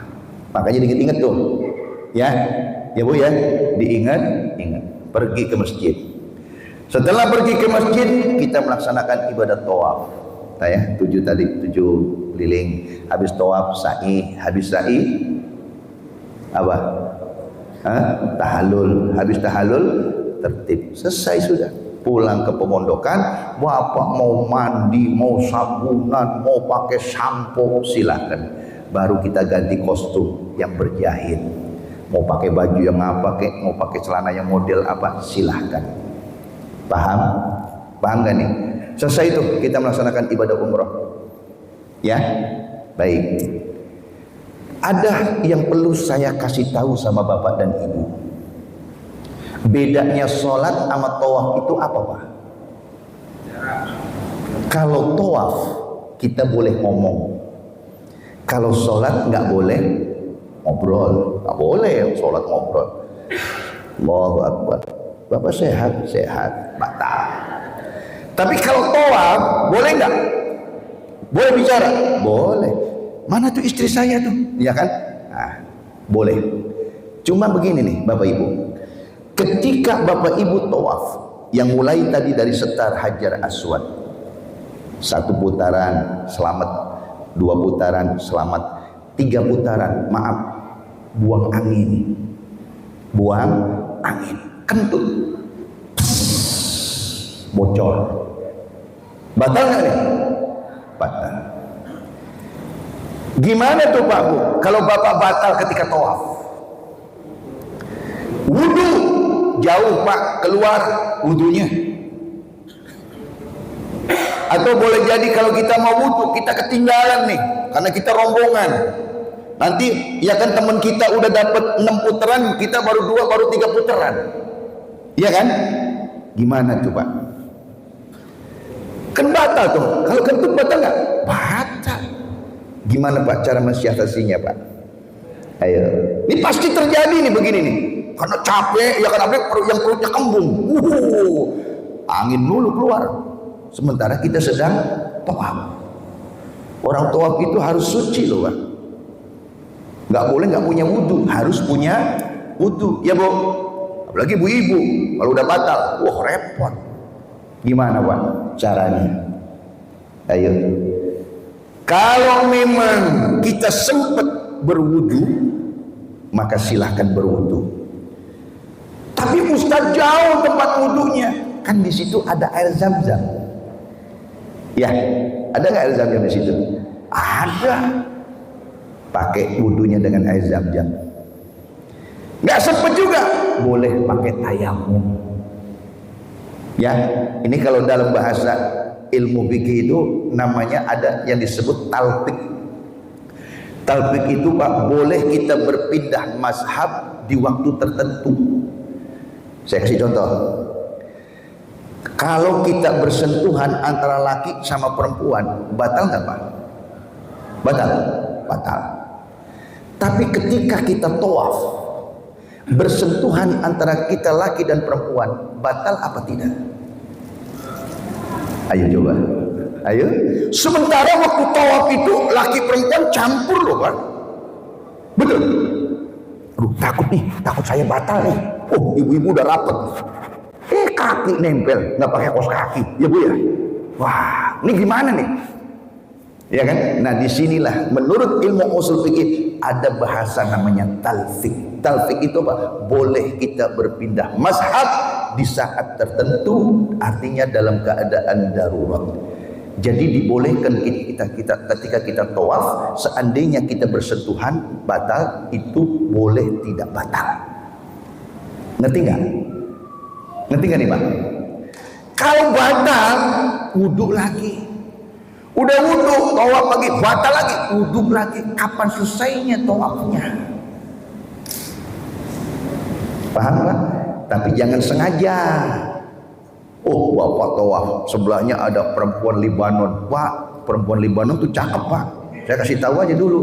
Speaker 1: Makanya diingat-ingat tuh. Ya Bu ya, diingat. Pergi ke masjid. Setelah pergi ke masjid, kita melaksanakan ibadah tawaf. Ya, 7 keliling. Habis tawaf sa'i, habis sa'i Apa? Tahallul. Habis tahallul tertib. Selesai sudah. Pulang ke pemondokan, bapak mau mandi, mau sabunan, mau pakai sampo, silahkan. Baru kita ganti kostum yang berjahit. Mau pakai baju yang apa, mau pakai celana yang model apa, silahkan. Paham? Paham gak nih? Selesai itu kita melaksanakan ibadah umroh. Ya, baik. Ada yang perlu saya kasih tahu sama bapak dan ibu. Bedanya sholat sama tawaf itu apa, Pak? Kalau tawaf kita boleh ngomong. Kalau sholat nggak boleh ngobrol. Nggak boleh sholat ngobrol. Allahu Akbar. Bapak sehat, batal. Tapi kalau tawaf boleh nggak? Boleh bicara? Boleh. Mana tuh istri saya tuh? Ya kan? Nah, boleh. Cuma begini nih Bapak Ibu. Ketika Bapak Ibu tawaf, yang mulai tadi dari setar Hajar Aswad, 1 putaran selamat, 2 putaran selamat, 3 putaran maaf, buang angin, kentut, bocor, batal nggak nih? Batal. Gimana tuh Pak Bu kalau Bapak batal ketika tawaf? Wudu jauh Pak, keluar wudunya. Atau boleh jadi kalau kita mau wudu kita ketinggalan nih karena kita rombongan. Nanti ya kan teman kita udah dapat 6 putaran, kita baru 2 baru 3 putaran. Iya kan? Gimana tuh Pak? Kan batal tuh. Kalau kentut batal nggak? Batal. Gimana Pak cara mensiasatinya Pak? Ayo. Ini pasti terjadi nih begini nih. Karena capek, ya kan yang perutnya kembung. Angin dulu keluar. Sementara kita sedang tawaf. Orang tawaf itu harus suci loh Pak. Nggak boleh nggak punya wudu, harus punya wudu. Ya Bu. Apalagi ibu-ibu, kalau udah batal, wah repot. Gimana Pak caranya? Ayo. Kalau memang kita sempat berwudu, maka silahkan berwudu. Tapi Ustaz jauh tempat wudunya, kan di situ ada air zam-zam. Ya, ada nggak air zam-zam di situ? Ada. Pakai wudunya dengan air zam-zam. Nggak sempat juga, boleh pakai tayamum. Ya, ini kalau dalam bahasa ilmu fikih itu namanya ada yang disebut talfik. Talfik itu Pak, boleh kita berpindah mazhab di waktu tertentu. Saya kasih contoh. Kalau kita bersentuhan antara laki sama perempuan, batal nggak Pak? Batal, batal. Tapi ketika kita tawaf, bersentuhan antara kita laki dan perempuan, batal apa tidak? Ayo coba. Ayo. Sementara waktu tawaf itu laki perempuan campur loh Pak. Betul. Aduh, takut nih, takut saya batal nih. Oh, ibu-ibu udah rapet. Kaki nempel, nggak pakai kaos kaki, ya Bu ya. Wah, ini gimana nih? Ya kan? Nah, disinilah menurut ilmu usul fikih ada bahasa namanya talfik. Talfik itu apa? Boleh kita berpindah mazhab di saat tertentu, artinya dalam keadaan darurat. Jadi dibolehkan kita ketika kita tawaf, seandainya kita bersentuhan batal, itu boleh tidak batal. Ngerti nggak? Ngerti nggak nih Pak? Kalau batal, wudhu lagi. Udah wudhu, tawaf lagi, batal lagi, wudhu lagi. Kapan selesainya tawafnya? Paham Pak? Tapi jangan sengaja. Oh, Bapak tawaf, sebelahnya ada perempuan Libanon. Pak, perempuan Libanon tuh cakep Pak. Saya kasih tahu aja dulu.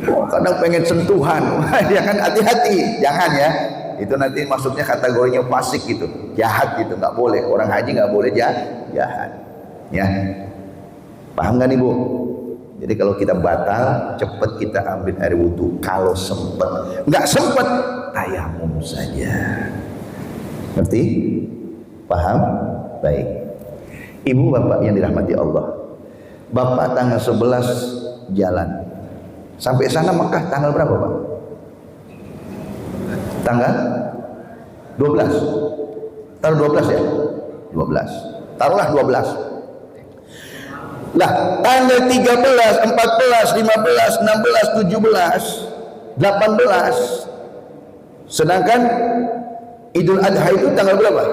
Speaker 1: Oh, kadang pengen sentuhan. Ya kan, hati-hati, jangan ya. Itu nanti maksudnya kategorinya fasik gitu, jahat gitu, nggak boleh. Orang haji nggak boleh jahat. Ya, paham nggak nih Bu? Jadi kalau kita batal, cepet kita ambil air wudhu. Kalau sempet, nggak sempet, tayamum saja. Ngerti? Paham? Baik. Ibu bapak yang dirahmati Allah, bapak tanggal 11 jalan, Sampai sana Mekah tanggal berapa Pak? Tanggal 12. Taruh 12 ya? 12. Taruhlah 12. Lah, tanggal 13, 14, 15, 16, 17, 18. Sedangkan Idul Adha itu tanggal berapa?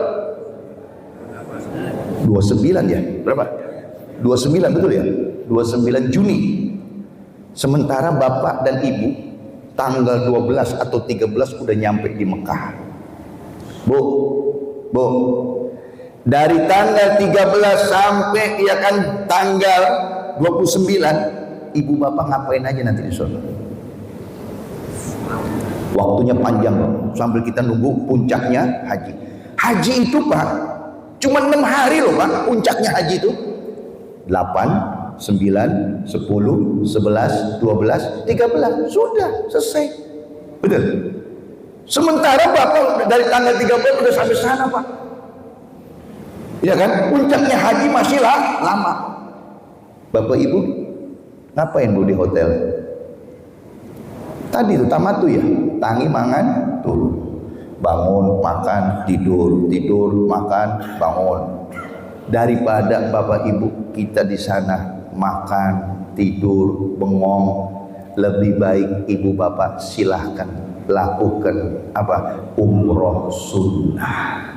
Speaker 1: 29 ya? Berapa? 29 betul ya? 29 Juni. Sementara bapak dan ibu tanggal 12 atau 13 udah nyampe di Mekah. Bu, dari tanggal 13 sampai ya kan tanggal 29, ibu bapak ngapain aja nanti di sana? Waktunya panjang sambil kita nunggu puncaknya haji. Haji itu Pak, cuma 6 hari loh Pak, puncaknya haji itu. 8, 9, 10, 11, 12, 13, sudah selesai. Betul. Sementara Bapak dari tanggal 13 udah sampai sana Pak. Ya kan? Puncaknya haji masih lama. Bapak Ibu ngapain Bu di hotel? Tadi itu tamatu ya, tangi mangan turun. Bangun, makan, tidur, makan, bangun. Daripada Bapak Ibu kita di sana makan, tidur, bengong, lebih baik ibu bapak silahkan lakukan umroh sunnah.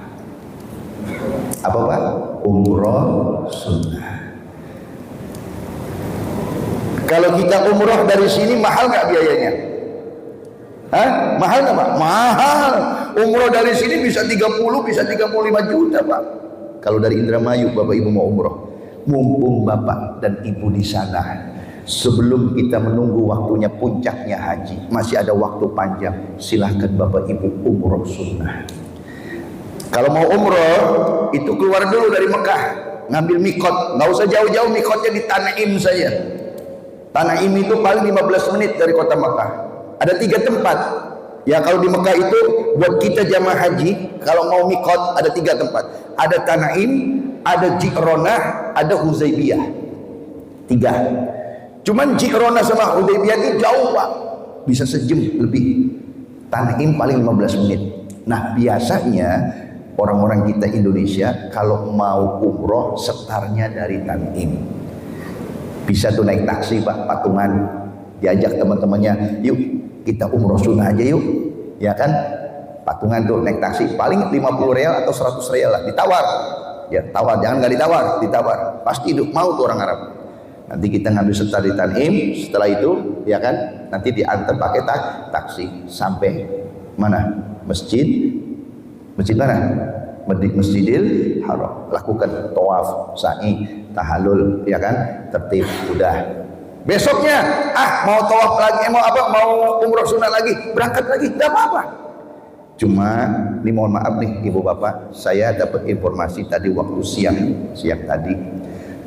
Speaker 1: Apa Pak? Umroh sunnah. Kalau kita umroh dari sini mahal nggak biayanya? Hah? Mahal nggak Pak? Mahal. Umroh dari sini bisa 30, bisa 35 juta Pak. Kalau dari Indramayu Bapak Ibu mau umroh, mumpung Bapak dan Ibu di sana, sebelum kita menunggu waktunya puncaknya haji, masih ada waktu panjang, silahkan Bapak Ibu umroh sunnah. Kalau mau umroh itu keluar dulu dari Mekah, ngambil mikot, nggak usah jauh-jauh, mikotnya di Tanaim saja. Tanaim itu paling 15 menit dari kota Mekah. Ada 3 tempat. Ya kalau di Mekah itu buat kita jamaah haji, kalau mau mikot ada 3 tempat. Ada Tanaim, ada Ji'ronah, ada Huzaibiyah. 3. Cuman Ji'ronah sama Huzaibiyah itu jauh Pak, bisa sejam lebih. Tanaim paling 15 menit. Nah biasanya orang-orang kita Indonesia kalau mau umroh setarnya dari Tanaim. Bisa tuh naik taksi Pak, patungan, diajak teman-temannya, yuk kita umroh sunnah aja yuk, ya kan? Patungan tuh naik taksi, paling 50 real atau 100 real lah, ditawar. Ya tawar, jangan nggak ditawar, pasti itu mau tuh orang Arab. Nanti kita ngambil setar di Tanaim, setelah itu ya kan nanti diantar pakai taksi sampai mana? Masjid mana? Masjidil Haram. Lakukan tawaf, sa'i, tahallul, ya kan? Tertib, udah. Besoknya mau tawaf lagi, mau umroh sunnah lagi, berangkat lagi, tidak apa-apa. Cuma ini mohon maaf nih ibu bapak, saya dapat informasi tadi waktu siang tadi,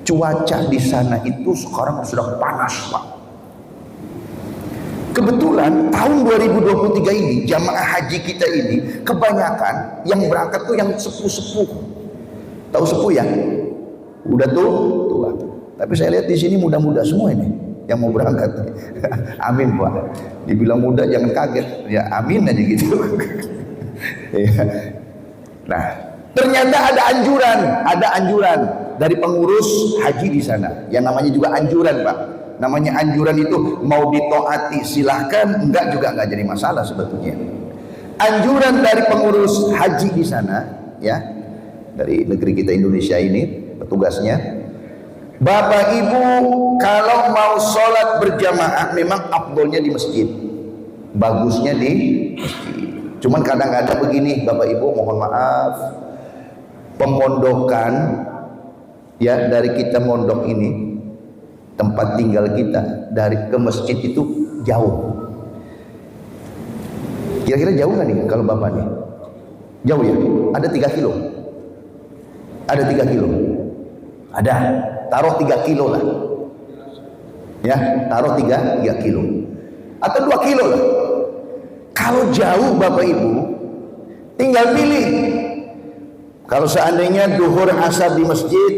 Speaker 1: cuaca di sana itu sekarang sudah panas Pak. Kebetulan tahun 2023 ini jamaah haji kita ini kebanyakan yang berangkat tuh yang sepuh-sepuh. Tahu sepuh ya? Udah tua. Tapi saya lihat di sini muda-muda semua ini yang mau berangkat. Amin Pak. Dibilang muda jangan kaget. Ya amin aja gitu. Nah, ternyata ada anjuran dari pengurus haji di sana. Yang namanya juga anjuran Pak. Namanya anjuran itu mau ditaati silahkan, enggak juga enggak jadi masalah sebetulnya. Anjuran dari pengurus haji di sana, ya, dari negeri kita Indonesia ini, petugasnya, Bapak Ibu kalau mau sholat berjamaah memang afdolnya di masjid, bagusnya di masjid. Cuman kadang-kadang begini Bapak Ibu, mohon maaf, pemondokan ya dari kita mondok ini, tempat tinggal kita dari ke masjid itu jauh. Kira-kira jauh nggak nih kalau Bapak nih? Jauh ya? Ada 3 kilo. Ada 3 kilo. Ada. Taruh 3 kilo lah. Ya, taruh 3 kilo. Atau 2 kilo lah. Kalau jauh Bapak Ibu, tinggal pilih. Kalau seandainya duhur asar di masjid,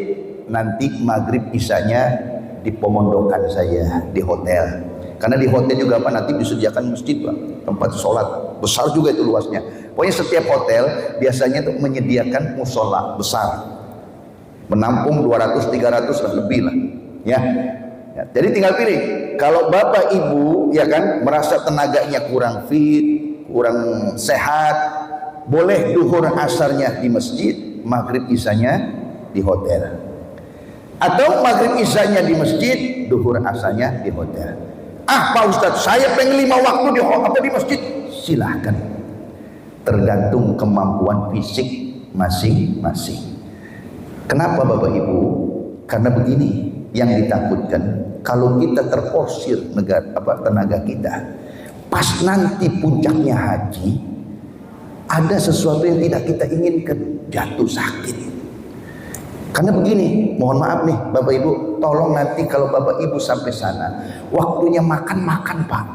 Speaker 1: nanti maghrib isanya di pemondokan saya, di hotel. Karena di hotel juga Pak nanti disediakan masjid Pak, tempat sholat besar juga itu luasnya. Pokoknya setiap hotel biasanya tuh menyediakan musola besar, menampung 200-300 lah lebih lah, ya. Ya, jadi tinggal pilih. Kalau bapak ibu ya kan merasa tenaganya kurang fit, kurang sehat, boleh duhur asarnya di masjid, maghrib isanya di hotel. Atau maghrib isanya di masjid, duhur asarnya di hotel. Ah Pak Ustadz, saya pengen 5 waktu di masjid. Silahkan. Tergantung kemampuan fisik masing-masing. Kenapa Bapak Ibu? Karena begini, yang ditakutkan kalau kita terforsir tenaga kita, pas nanti puncaknya haji, ada sesuatu yang tidak kita inginkan, jatuh sakit. Karena begini, mohon maaf nih Bapak Ibu, tolong nanti kalau Bapak Ibu sampai sana, waktunya makan Pak.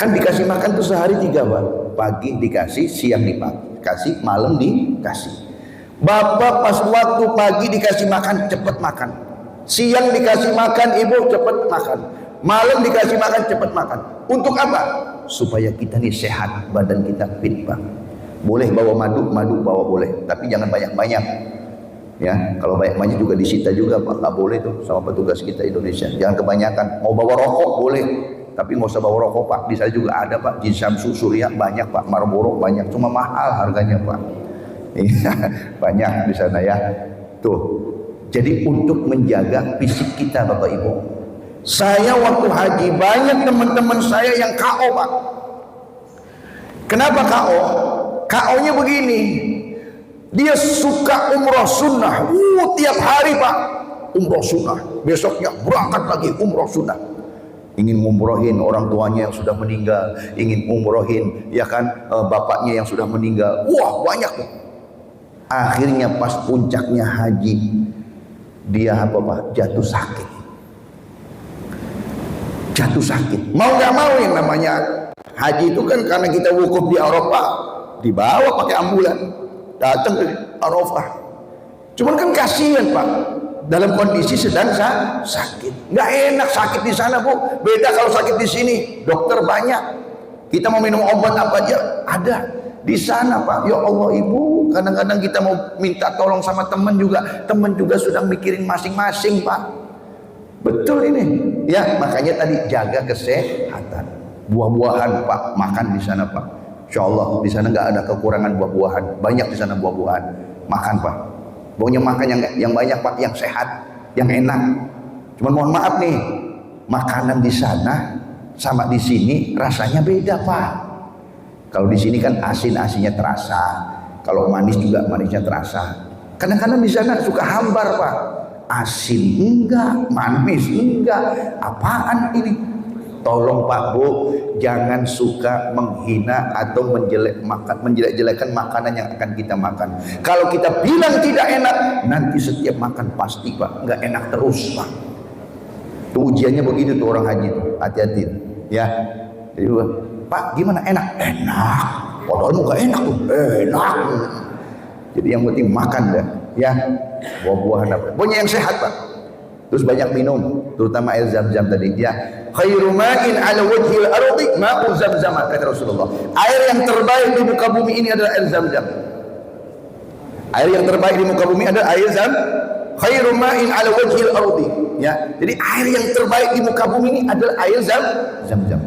Speaker 1: Kan dikasih makan tuh sehari 3 Pak. Pagi dikasih, siang dikasih, malam dikasih. Bapak pas waktu pagi dikasih makan, cepet makan. Siang dikasih makan, ibu cepet makan. Malam dikasih makan, cepet makan. Untuk apa? Supaya kita nih sehat, badan kita fit Pak. Boleh bawa madu bawa boleh, tapi jangan banyak-banyak. Ya, kalau banyak-banyak juga disita juga Pak, nggak boleh tuh sama petugas kita Indonesia. Jangan kebanyakan. Mau bawa rokok boleh, tapi nggak usah bawa rokok Pak. Di sana juga ada Pak, Jinsam Surya banyak Pak, Marlboro banyak, cuma mahal harganya Pak. Banyak di sana ya. Tuh. Jadi untuk menjaga fisik kita Bapak Ibu. Saya waktu haji banyak teman-teman saya yang KO Pak. Kenapa KO? KO-nya begini. Dia suka umroh sunnah. Tiap hari Pak. Umroh sunnah. Besoknya berangkat lagi umroh sunnah. Ingin ngumrohin orang tuanya yang sudah meninggal, ingin umrohin ya kan bapaknya yang sudah meninggal. Wah, banyak tuh. Akhirnya pas puncaknya haji, dia apa Pak? Jatuh sakit. Jatuh sakit. Mau nggak mau yang namanya haji itu kan karena kita wukuf di Arafah, dibawa pakai ambulan, datang ke Arafah. Cuman kan kasihan Pak, dalam kondisi sedang sakit. Nggak enak sakit di sana Bu. Beda kalau sakit di sini, dokter banyak. Kita mau minum obat apa aja ada. Di sana Pak, ya Allah Ibu, kadang-kadang kita mau minta tolong sama teman juga sudah mikirin masing-masing Pak. Betul ini, ya makanya tadi jaga kesehatan. Buah-buahan Pak, makan di sana Pak. Insya Allah di sana nggak ada kekurangan buah-buahan, banyak di sana buah-buahan. Makan Pak, pokoknya makan yang banyak Pak, yang sehat, yang enak. Cuman mohon maaf nih, makanan di sana sama di sini rasanya beda Pak. Kalau di sini kan asin-asinnya terasa, kalau manis juga manisnya terasa. Kadang-kadang di sana suka hambar Pak, asin enggak, manis enggak, apaan ini? Tolong Pak Bu, jangan suka menghina atau menjelek-jelekan makanan yang akan kita makan. Kalau kita bilang tidak enak, nanti setiap makan pasti Pak, enggak enak terus Pak. Tuh ujiannya begitu tuh orang haji tuh, hati-hati ya. Jadi Pak gimana, enak? Enak. Padahal enggak enak tuh, enak. Jadi yang penting makan dah, ya. Buah-buahan apa? Pokoknya yang sehat Pak. Terus banyak minum, terutama air zam-zam tadi ya. Khairu ma'in 'ala wajhil ardi ma'u zam-zam, kata Rasulullah. Air yang terbaik di muka bumi ini adalah air zam-zam. Air yang terbaik di muka bumi adalah air zam. Khairu ma'in 'ala wajhil ardi. Ya. Jadi air yang terbaik di muka bumi ini adalah air zam-zam.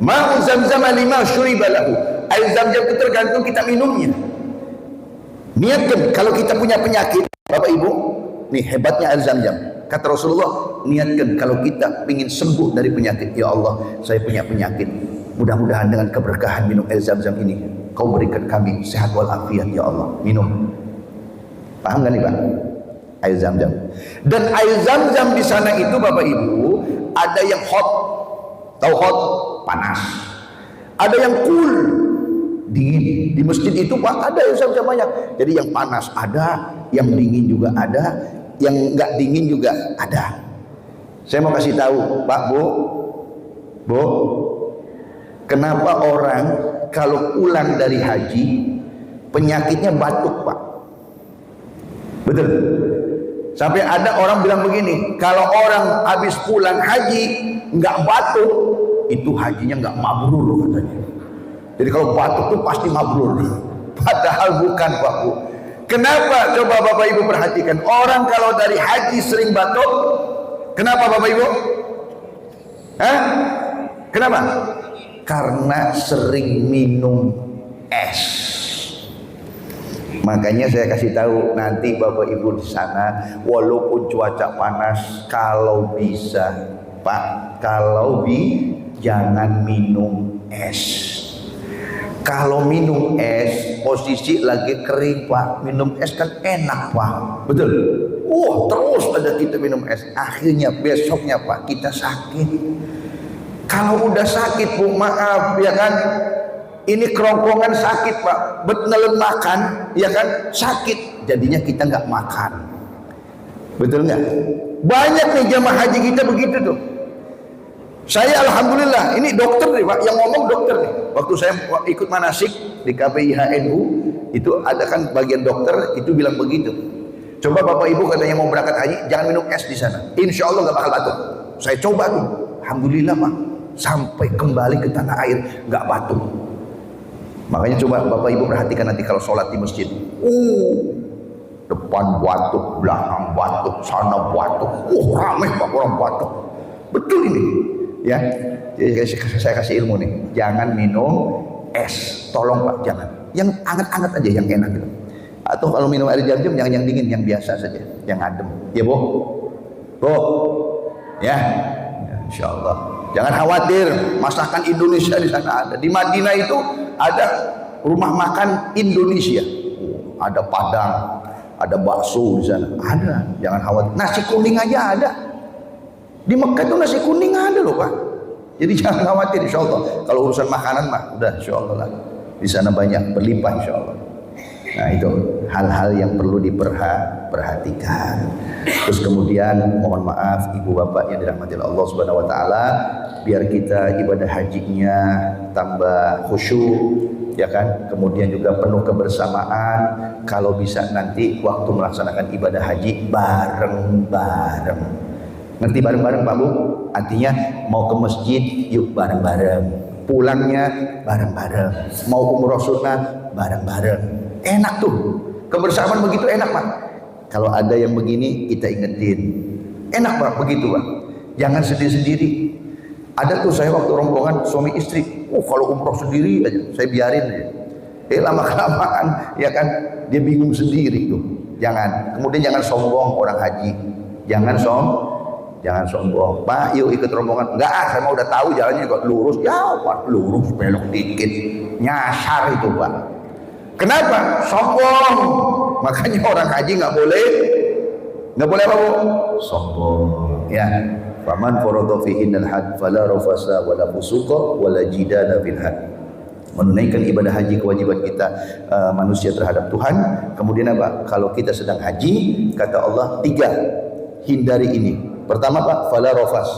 Speaker 1: Ma'u zam-zam lima syuriba lahu. Air zam-zam itu tergantung kita minumnya. Niatkan kalau kita punya penyakit, Bapak Ibu, nih hebatnya air zam-zam. Kata Rasulullah, niatkan kalau kita ingin sembuh dari penyakit, ya Allah, saya punya penyakit. Mudah-mudahan dengan keberkahan minum air zam-zam ini, Kau berikan kami sehat walafiat, ya Allah. Minum. Paham gak nih Pak? Air zam-zam. Dan air zam-zam di sana itu Bapak Ibu, ada yang hot. Tahu hot? Panas. Ada yang cool, dingin. Di masjid itu Pak ada yang zam-zam banyak. Jadi yang panas ada, yang dingin juga ada, yang enggak dingin juga ada. Saya mau kasih tahu Pak, Bu, kenapa orang kalau pulang dari haji penyakitnya batuk Pak? Betul. Sampai ada orang bilang begini, kalau orang habis pulang haji nggak batuk, itu hajinya nggak mabrur katanya. Jadi kalau batuk tuh pasti mabrur. Padahal bukan Pak Bu. Kenapa? Coba Bapak Ibu perhatikan. Orang kalau dari haji sering batuk, kenapa Bapak Ibu? Hah? Kenapa? Karena sering minum es. Makanya saya kasih tahu nanti Bapak Ibu di sana, walaupun cuaca panas, kalau bisa Pak, jangan minum es. Kalau minum es, posisi lagi kering Pak, minum es kan enak Pak, betul? Terus ada kita minum es, akhirnya besoknya Pak kita sakit. Kalau udah sakit Bu, maaf ya kan, ini kerongkongan sakit Pak, betnelen makan ya kan, sakit, jadinya kita nggak makan, betul nggak? Banyak nih jamaah haji kita begitu tuh. Saya alhamdulillah, ini dokter nih Pak, yang ngomong dokter nih. Waktu saya ikut manasik di KPIHNU, itu ada kan bagian dokter, itu bilang begitu. Coba Bapak Ibu katanya mau berangkat haji, jangan minum es di sana. Insya Allah nggak bakal batuk. Saya coba tuh, alhamdulillah Pak, sampai kembali ke tanah air nggak batuk. Makanya coba Bapak Ibu perhatikan nanti kalau sholat di masjid. Depan batuk, belakang batuk, sana batuk. Ramai Pak orang batuk. Betul ini. Ya, jadi saya kasih ilmu nih, jangan minum es, tolong Pak, jangan. Yang anget-anget aja, yang enak gitu. Atau kalau minum air jam-jam jangan yang dingin, yang biasa saja, yang adem. Ya Bu, ya, Insya Allah. Jangan khawatir, masakan Indonesia di sana ada. Di Madinah itu ada rumah makan Indonesia, ada Padang, ada bakso di sana, ada. Jangan khawatir. Nasi kuning aja ada. Di Mekah itu nasi kuning ada loh Pak. Jadi jangan khawatir, insya Allah. Kalau urusan makanan mah udah insya Allah lah. Di sana banyak, berlimpah insya Allah. Nah itu hal-hal yang perlu diperhatikan. Terus kemudian mohon maaf ibu bapak yang dirahmati Allah Subhanahu Wa Taala, biar kita ibadah hajinya tambah khusyuk, ya kan? Kemudian juga penuh kebersamaan. Kalau bisa nanti waktu melaksanakan ibadah haji bareng-bareng. Ngerti bareng-bareng Pak Bu? Artinya mau ke masjid yuk bareng-bareng, pulangnya bareng-bareng, mau umroh sunnah bareng-bareng. Enak tuh, kebersamaan begitu enak Pak. Kalau ada yang begini kita ingetin, enak Pak begitu Pak. Jangan sendiri-sendiri. Ada tuh saya waktu rombongan suami istri, kalau umroh sendiri aja saya biarin aja. Lama-kelamaan ya kan dia bingung sendiri tuh. Jangan. Kemudian jangan sombong orang haji, jangan sombong. Pak, yuk ikut rombongan. Enggak, saya mau udah tahu jalannya juga lurus. Ya, Pak, lurus belok dikit. Nyasar itu, Pak. Kenapa? Sombong. Makanya orang haji nggak boleh apa Bu? Sombong. Ya. Faman farada fihinal hajj fala rafasa wala fusuqa wala jidala fil hajj. Menunaikan ibadah haji kewajiban kita manusia terhadap Tuhan. Kemudian apa? Kalau kita sedang haji, kata Allah 3, hindari ini. Pertama Pak, fala rafas,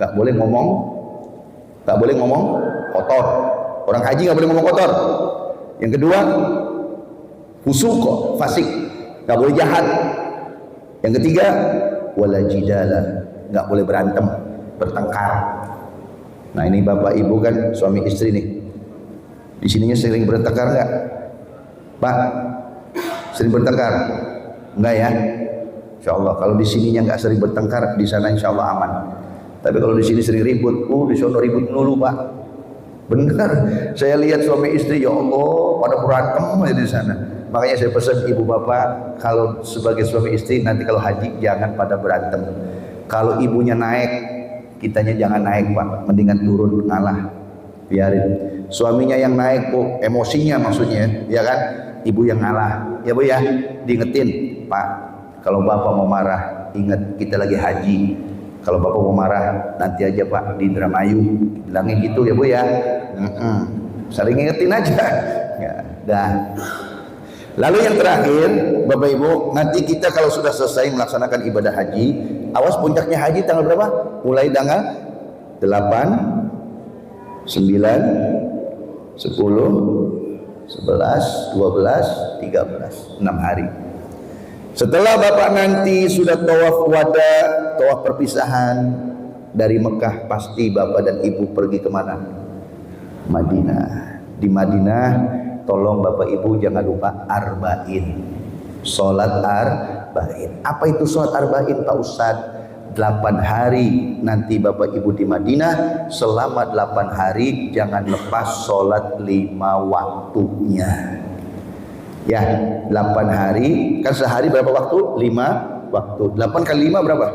Speaker 1: nggak boleh ngomong kotor. Orang haji nggak boleh ngomong kotor. Yang kedua, fusuq, fasik, nggak boleh jahat. Yang ketiga, wala jidala, nggak boleh berantem, bertengkar. Nah ini bapak ibu kan suami istri nih. Di sininya sering bertengkar nggak, Pak? Sering bertengkar? Enggak ya? Insya Allah kalau di sininya nggak sering bertengkar, di sana insya Allah aman. Tapi kalau di sini sering ribut, di sana ribut dulu Pak. Benar, saya lihat suami istri ya Allah pada berantem aja di sana. Makanya saya pesan ibu bapak kalau sebagai suami istri nanti kalau haji jangan pada berantem. Kalau ibunya naik, kitanya jangan naik Pak, mendingan turun ngalah, biarin. Suaminya yang naik Bu, emosinya maksudnya, ya kan? Ibu yang ngalah, ya Bu ya, diingetin Pak. Kalau bapak mau marah, ingat kita lagi haji. Kalau bapak mau marah, nanti aja Pak di Indramayu, bilangin gitu ya Bu ya. Saling ingetin aja. Ya, dah. Lalu yang terakhir, Bapak Ibu, nanti kita kalau sudah selesai melaksanakan ibadah haji, awas puncaknya haji tanggal berapa? Mulai tanggal 8, 9, 10, 11, 12, 13, 6 hari. Setelah Bapak nanti sudah tawaf wada, tawaf perpisahan dari Mekah, pasti Bapak dan Ibu pergi kemana? Madinah. Di Madinah, tolong Bapak Ibu jangan lupa arba'in, sholat arba'in. Apa itu sholat arba'in Pak Ustadz? 8 hari nanti Bapak Ibu di Madinah, selama 8 hari jangan lepas sholat 5 waktunya. Ya, 8 hari, kan sehari berapa waktu? 5 waktu. 8 kali 5 berapa?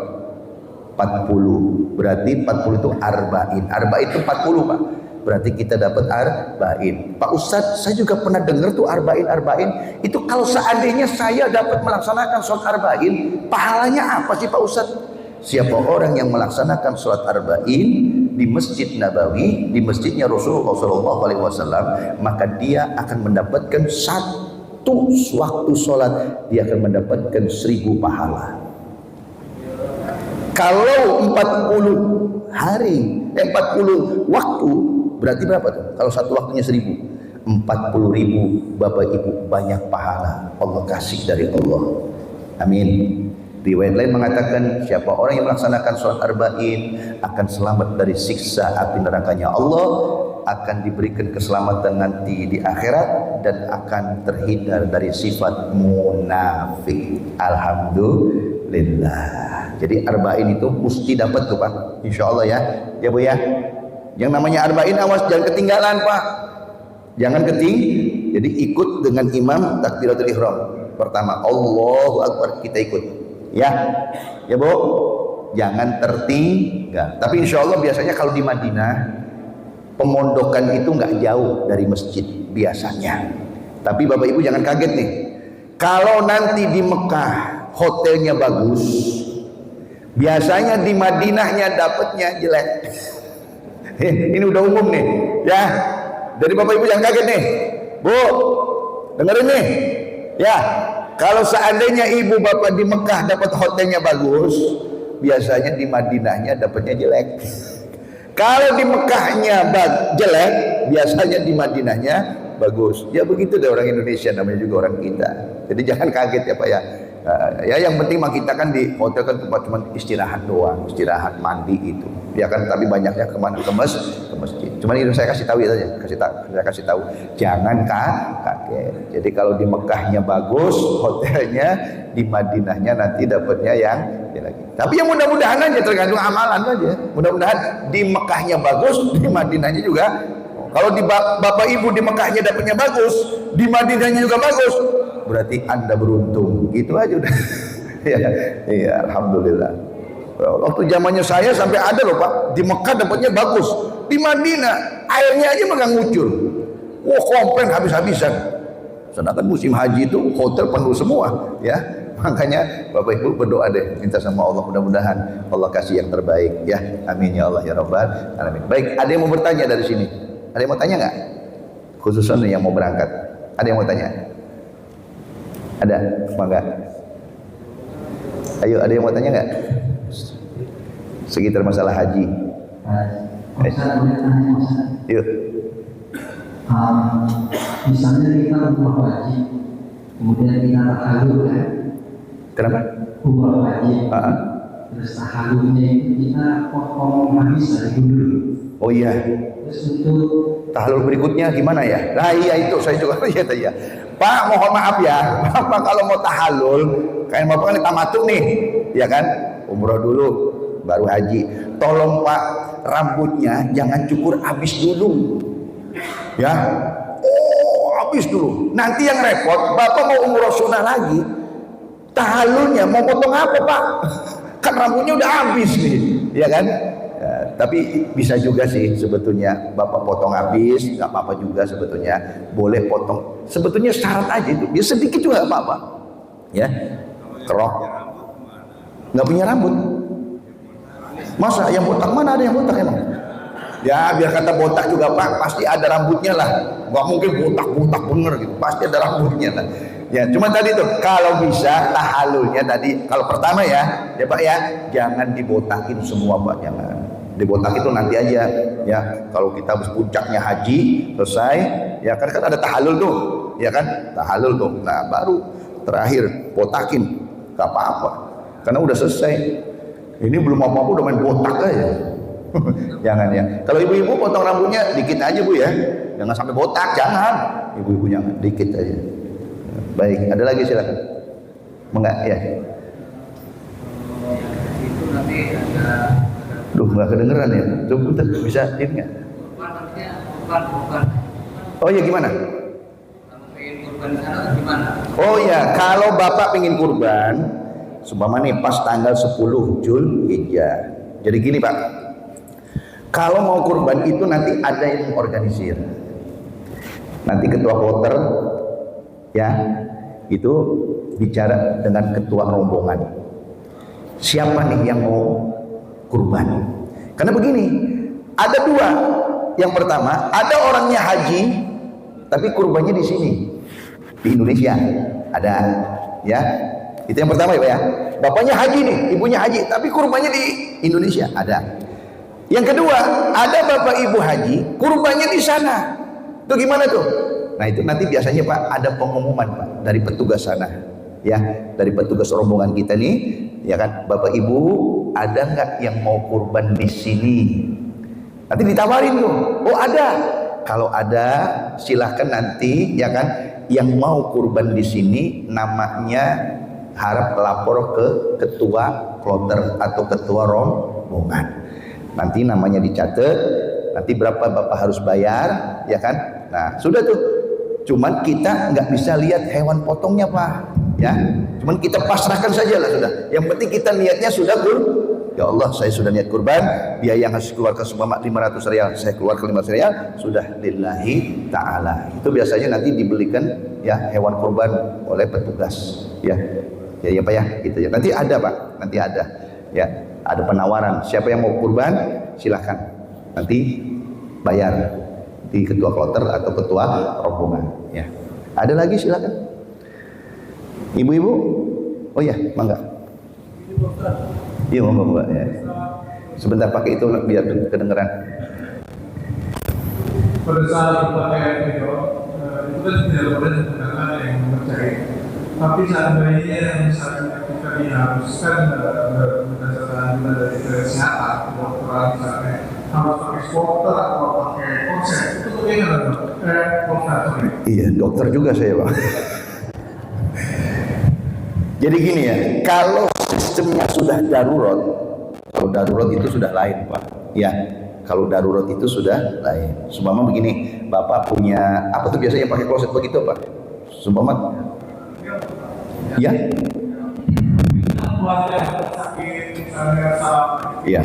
Speaker 1: 40. Berarti 40 itu arba'in. Arba'in itu 40 Pak. Berarti kita dapat arba'in. Pak Ustadz, saya juga pernah dengar tuh arba'in. Itu kalau seandainya saya dapat melaksanakan sholat arba'in, pahalanya apa sih Pak Ustadz? Siapa orang yang melaksanakan sholat arba'in di Masjid Nabawi, di masjidnya Rasulullah SAW, maka dia akan mendapatkan satu waktu sholat, dia akan mendapatkan 1000 pahala. Kalau 40 hari, 40 waktu, berarti berapa tuh? Kalau satu waktunya 1000, 40.000 Bapak Ibu, banyak pahala Allah kasih dari Allah. Amin. Riwayat lain mengatakan siapa orang yang melaksanakan sholat arba'in akan selamat dari siksa api nerakanya Allah, akan diberikan keselamatan nanti di akhirat, dan akan terhindar dari sifat munafik. Alhamdulillah. Jadi arba'in itu mesti dapat tuh Pak, insya Allah ya. Ya Bu ya. Yang namanya arba'in awas jangan ketinggalan Pak. Jangan jadi ikut dengan imam takbiratul ihram. Pertama Allahu Akbar, kita ikut. Ya Bu, jangan tertinggal. Tapi insya Allah biasanya kalau di Madinah pemondokan itu nggak jauh dari masjid biasanya. Tapi Bapak Ibu jangan kaget nih, kalau nanti di Mekah hotelnya bagus, biasanya di Madinahnya dapatnya jelek. Ini udah umum nih ya. Jadi Bapak Ibu jangan kaget nih Bu, dengerin nih ya. Kalau seandainya ibu bapak di Mekah dapat hotelnya bagus, biasanya di Madinahnya dapatnya jelek. Kalau di Mekahnya jelek, biasanya di Madinahnya bagus. Ya begitu deh orang Indonesia, namanya juga orang kita. Jadi jangan kaget ya Pak ya. Ya yang penting mah kita kan di hotel kan tempat cuma istirahat doang, istirahat mandi itu. Ya kan, tapi banyaknya kemana? Ke masjid. Cuman itu saya kasih tahu saja, saya kasih tahu. Jangan kaget. Jadi kalau di Mekahnya bagus hotelnya, di Madinahnya nanti dapatnya yang lagi. Tapi yang mudah-mudahan aja, tergantung amalan aja. Mudah-mudahan di Mekahnya bagus, di Madinahnya juga. Kalau di Bapak Ibu di Mekahnya dapatnya bagus, di Madinahnya juga bagus, berarti Anda beruntung. Gitu aja udah. Ya, alhamdulillah. Waktu zamannya saya sampai ada loh Pak, di Mekah dapatnya bagus, di Madinah airnya aja malah ngucur. Wah, komplain habis-habisan. Sedangkan musim haji itu hotel penuh semua, ya. Makanya Bapak Ibu berdoa deh, minta sama Allah, mudah-mudahan Allah kasih yang terbaik, ya. Amin ya Allah ya Rabbal alamin. Baik, ada yang mau bertanya dari sini? Ada yang mau tanya nggak? Khususnya yang mau berangkat. Ada yang mau tanya? Ada? Mangga. Ayo, ada yang mau tanya nggak? Sekitar masalah haji. Yuk.
Speaker 2: Misalnya kita umrah haji, kemudian kita tahallul kan?
Speaker 1: Kenapa?
Speaker 2: Umrah haji. Terus tahallulnya itu kita potong habis dari dulu.
Speaker 1: Oh iya.
Speaker 2: Terus untuk
Speaker 1: tahallul berikutnya gimana ya? Nah iya itu saya juga lihat ya. Pak mohon maaf ya, Bapak kalau mau tahallul, kayak Bapak kan tamattu nih, ya kan? Umroh dulu, baru haji. Tolong Pak, rambutnya jangan cukur habis dulu, ya. Oh habis dulu. Nanti yang repot, Bapak mau umroh sunnah lagi, tahallulnya mau potong apa Pak? Kan rambutnya udah habis nih, ya kan? Ya, tapi bisa juga sih sebetulnya Bapak potong habis, nggak apa-apa juga sebetulnya, boleh potong. Sebetulnya syarat aja itu, dia sedikit juga nggak apa-apa, ya. Kerok, nggak punya rambut. Masa yang botak, mana ada yang botak emang? Ya biar kata botak juga Pak, pasti ada rambutnya lah. Nggak mungkin botak bener gitu, pasti ada rambutnya lah. Ya cuma tadi tuh kalau bisa tahallulnya tadi, kalau pertama ya Pak ya, jangan dibotakin semua Pak, jangan. Dibotak itu nanti aja ya, kalau kita habis puncaknya haji selesai ya kan ada tahallul tuh, ya kan tahallul tuh, nah baru terakhir botakin Gak apa-apa, karena udah selesai. Ini belum apa-apa udah main botak aja. Jangan ya. Kalau ibu-ibu potong rambutnya dikit aja Bu ya, jangan sampai botak, jangan. Ibu-ibu jangan, dikit aja. Baik, ada lagi silakan. Enggak ya?
Speaker 2: Itu nanti ada.
Speaker 1: Duh, nggak kedengeran ya. Coba bisa ini nggak?
Speaker 2: Bukan.
Speaker 1: Oh ya gimana?
Speaker 2: Pengen kurban di sana gimana?
Speaker 1: Oh ya, kalau Bapak pengen kurban, seumpama nih pas tanggal 10 Zulhijjah. Jadi gini Pak, kalau mau kurban itu nanti ada yang mengorganisir. Nanti ketua kloter ya, itu bicara dengan ketua rombongan. Siapa nih yang mau kurban? Karena begini, ada dua. Yang pertama, ada orangnya haji, tapi kurbannya di sini, di Indonesia. Ada, ya. Itu yang pertama ya Pak ya. Bapaknya haji nih, ibunya haji, tapi kurbannya di Indonesia. Ada. Yang kedua, ada bapak ibu haji, kurbannya di sana. Itu gimana tuh? Nah itu nanti biasanya Pak ada pengumuman Pak dari petugas sana, ya, dari petugas rombongan kita nih, ya kan, bapak ibu ada nggak yang mau kurban di sini? Nanti ditawarin tuh, oh ada. Kalau ada, silahkan nanti, ya kan, yang mau kurban di sini namanya harap lapor ke ketua kloter atau ketua rombongan. Nanti namanya dicatat, nanti berapa bapak harus bayar, ya kan? Nah sudah tuh. Cuman kita nggak bisa lihat hewan potongnya Pak, ya. Cuman kita pasrahkan saja lah sudah. Yang penting kita niatnya sudah ya Allah, saya sudah niat kurban, biaya yang harus keluarkan semua 500 rial, saya keluarkan 500 rial, sudah lillahi ta'ala. Itu biasanya nanti dibelikan ya hewan kurban oleh petugas, ya. Ya Pak ya, gitu ya. Nanti ada Pak, nanti ada, ya. Ada penawaran, siapa yang mau kurban, silahkan. Nanti bayar di ketua kloter atau ketua rombongan, ya. Ada lagi silakan. Ibu-ibu, oh ya, mangga. Iya monggo Mbak ya. Sebentar pakai itu biar kedengeran.
Speaker 3: Pada saat pakai video, itu kan tidak boleh menggunakan yang menjahit. Tapi seandainya misalnya kita diharuskan berdasarkan juga dari kesehatan, kedokteran misalnya harus pakai spotter atau pakai konsep, itu bagaimana dok?
Speaker 1: Iya dokter juga saya Pak. Jadi gini ya, kalau sistemnya sudah darurat, kalau darurat itu sudah lain Pak, ya. Kalau darurat itu sudah lain. Sumpama begini, Bapak punya apa tuh biasanya pakai kloset begitu Pak? Sumpama, ya. Iya.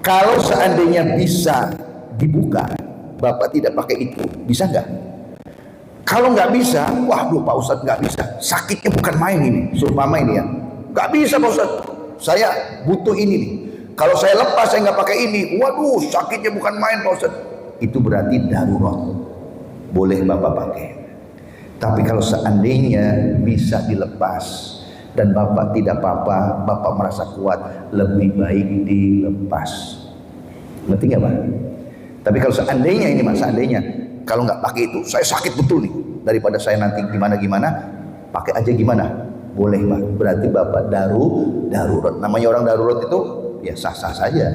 Speaker 1: Kalau seandainya bisa dibuka, Bapak tidak pakai itu, bisa nggak? Kalau nggak bisa, waduh Pak Ustadz nggak bisa, sakitnya bukan main ini, sumpama ini ya, nggak bisa Pak Ustadz, saya butuh ini nih. Kalau saya lepas, saya nggak pakai ini, waduh sakitnya bukan main Pak Ustadz. Itu berarti darurat, boleh Bapak pakai. Tapi kalau seandainya bisa dilepas dan Bapak tidak apa-apa, Bapak merasa kuat, lebih baik dilepas. Ngerti nggak Pak? Tapi kalau seandainya ini Mas, seandainya kalau nggak pakai itu, saya sakit betul nih. Daripada saya nanti gimana-gimana, pakai aja gimana? Boleh Pak. Berarti Bapak darurat. Namanya orang darurat itu ya sah-sah saja.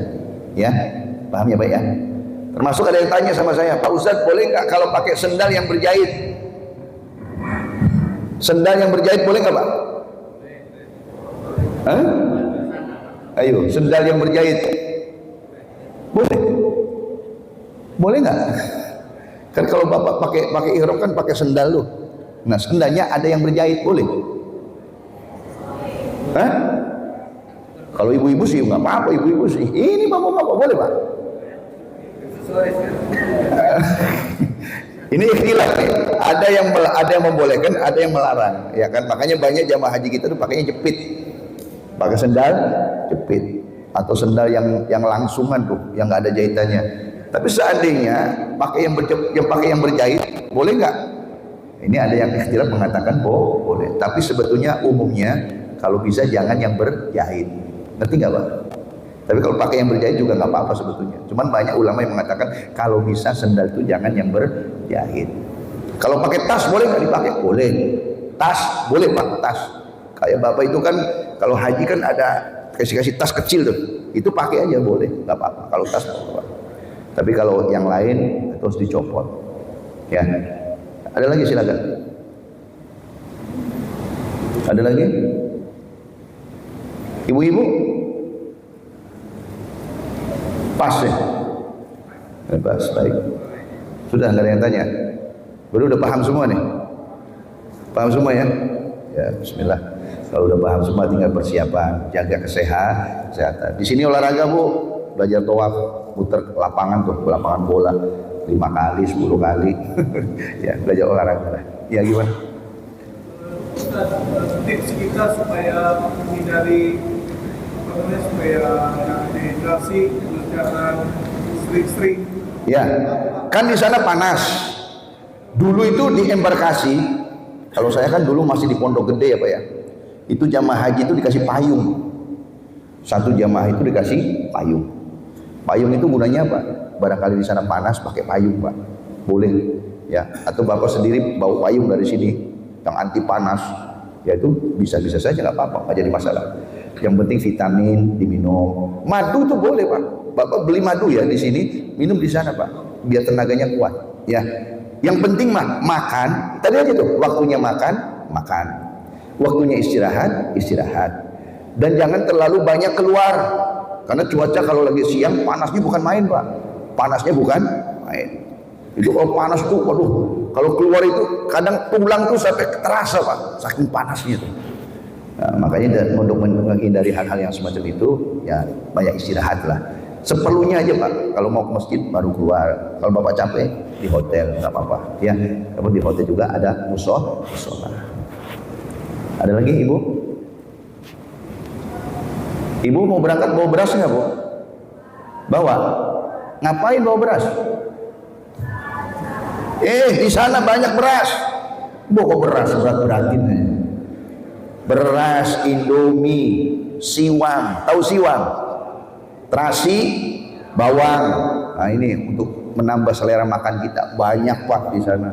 Speaker 1: Ya, paham ya Pak ya? Termasuk ada yang tanya sama saya, Pak Ustadz boleh nggak kalau pakai sendal yang berjahit? Sendal yang berjahit boleh nggak Pak? Hah? Ayo, sendal yang berjahit. Boleh? Boleh nggak? Kan kalau Bapak pakai ihram kan pakai sendal loh. Nah, sendalnya ada yang berjahit, boleh? Hah? Kalau ibu-ibu sih nggak apa-apa, ibu-ibu sih. Ini bapak-bapak boleh Pak? Ini ikhtilaf nih. Ada yang membolehkan, ada yang melarang, ya kan? Makanya banyak jamaah haji kita tuh pakainya jepit, pakai sendal jepit atau sendal yang langsungan tuh, yang nggak ada jahitannya. Tapi seandainya pakai yang berjahit, boleh nggak? Ini ada yang ikhtilaf mengatakan boleh. Tapi sebetulnya umumnya kalau bisa jangan yang berjahit. Ngerti nggak Pak? Tapi kalau pakai yang berjahit juga nggak apa-apa sebetulnya. Cuman banyak ulama yang mengatakan kalau bisa sendal itu jangan yang berjahit. Kalau pakai tas boleh nggak dipakai? Boleh. Tas boleh Pak, tas. Kayak bapak itu kan kalau haji kan ada kasih tas kecil tuh, itu pakai aja boleh, nggak apa-apa. Kalau tas nggak apa-apa. Tapi kalau yang lain terus dicopot. Ya, ada lagi silakan. Ada lagi? Ibu-ibu? Pas ya? Pas, baik. Sudah nggak ada yang tanya? Baru udah paham semua nih? Paham semua ya? Ya, bismillah. Kalau udah paham semua tinggal persiapan, jaga kesehatan. Di sini olahraga Bu, belajar tawaf, putar lapangan tuh, lapangan bola 5 kali, 10 kali. Ya, belajar olahraga lah. Ya gimana?
Speaker 3: Ustaz, tips kita supaya menghindari supaya dehidrasi, terus jangan sering-sering.
Speaker 1: Ya, kan di sana panas. Dulu itu di embarkasi, kalau saya kan dulu masih di Pondok Gede ya Pak ya. Itu jamaah haji itu dikasih payung. Satu jamaah itu dikasih payung. Payung itu gunanya apa? Barangkali di sana panas pakai payung Pak. Boleh ya. Atau Bapak sendiri bawa payung dari sini yang anti panas. Ya itu bisa-bisa saja nggak apa-apa, nggak jadi masalah. Yang penting vitamin diminum. Madu itu boleh Pak. Bapak beli madu ya di sini, minum di sana Pak. Biar tenaganya kuat. Ya. Yang penting mah makan. Tadi aja tuh waktunya makan. Waktunya istirahat. Dan jangan terlalu banyak keluar. Karena cuaca kalau lagi siang panasnya bukan main Pak. Panasnya bukan main. Itu kalau panas tuh, waduh. Kalau keluar itu kadang tulang tuh sampai terasa Pak. Saking panasnya tuh. Nah, makanya untuk menghindari hal-hal yang semacam itu, ya banyak istirahat lah. Seperlunya aja Pak. Kalau mau ke masjid baru keluar. Kalau Bapak capek di hotel nggak apa-apa. Ya, kalau di hotel juga ada musola. Ada lagi Ibu? Ibu mau berangkat bawa beras nggak Bu? Bawa. Ngapain bawa beras? Di sana banyak beras. Bawa beras berat-beratin. Beras, Indomie, siwang. Tahu siwang? Terasi, bawang. Nah ini untuk menambah selera makan kita. Banyak Pak di sana.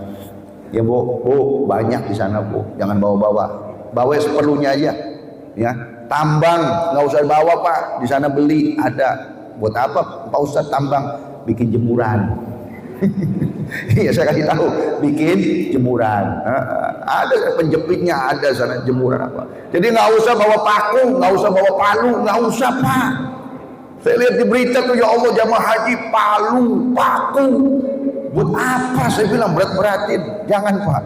Speaker 1: Ya Bu, banyak di sana Bu. Jangan bawa-bawa. Bawa seperlunya aja. Ya, tambang nggak usah bawa Pak. Di sana beli ada. Buat apa Pak Ustadz tambang? Bikin jemuran. Iya saya kasih tahu, bikin jemuran. Ada penjepitnya, ada sana jemuran apa. Jadi nggak usah bawa paku, nggak usah bawa palu, nggak usah Pak. Saya lihat di berita tuh, ya Allah jamaah haji paku. Buat apa? Saya bilang berat-beratin. Jangan Pak.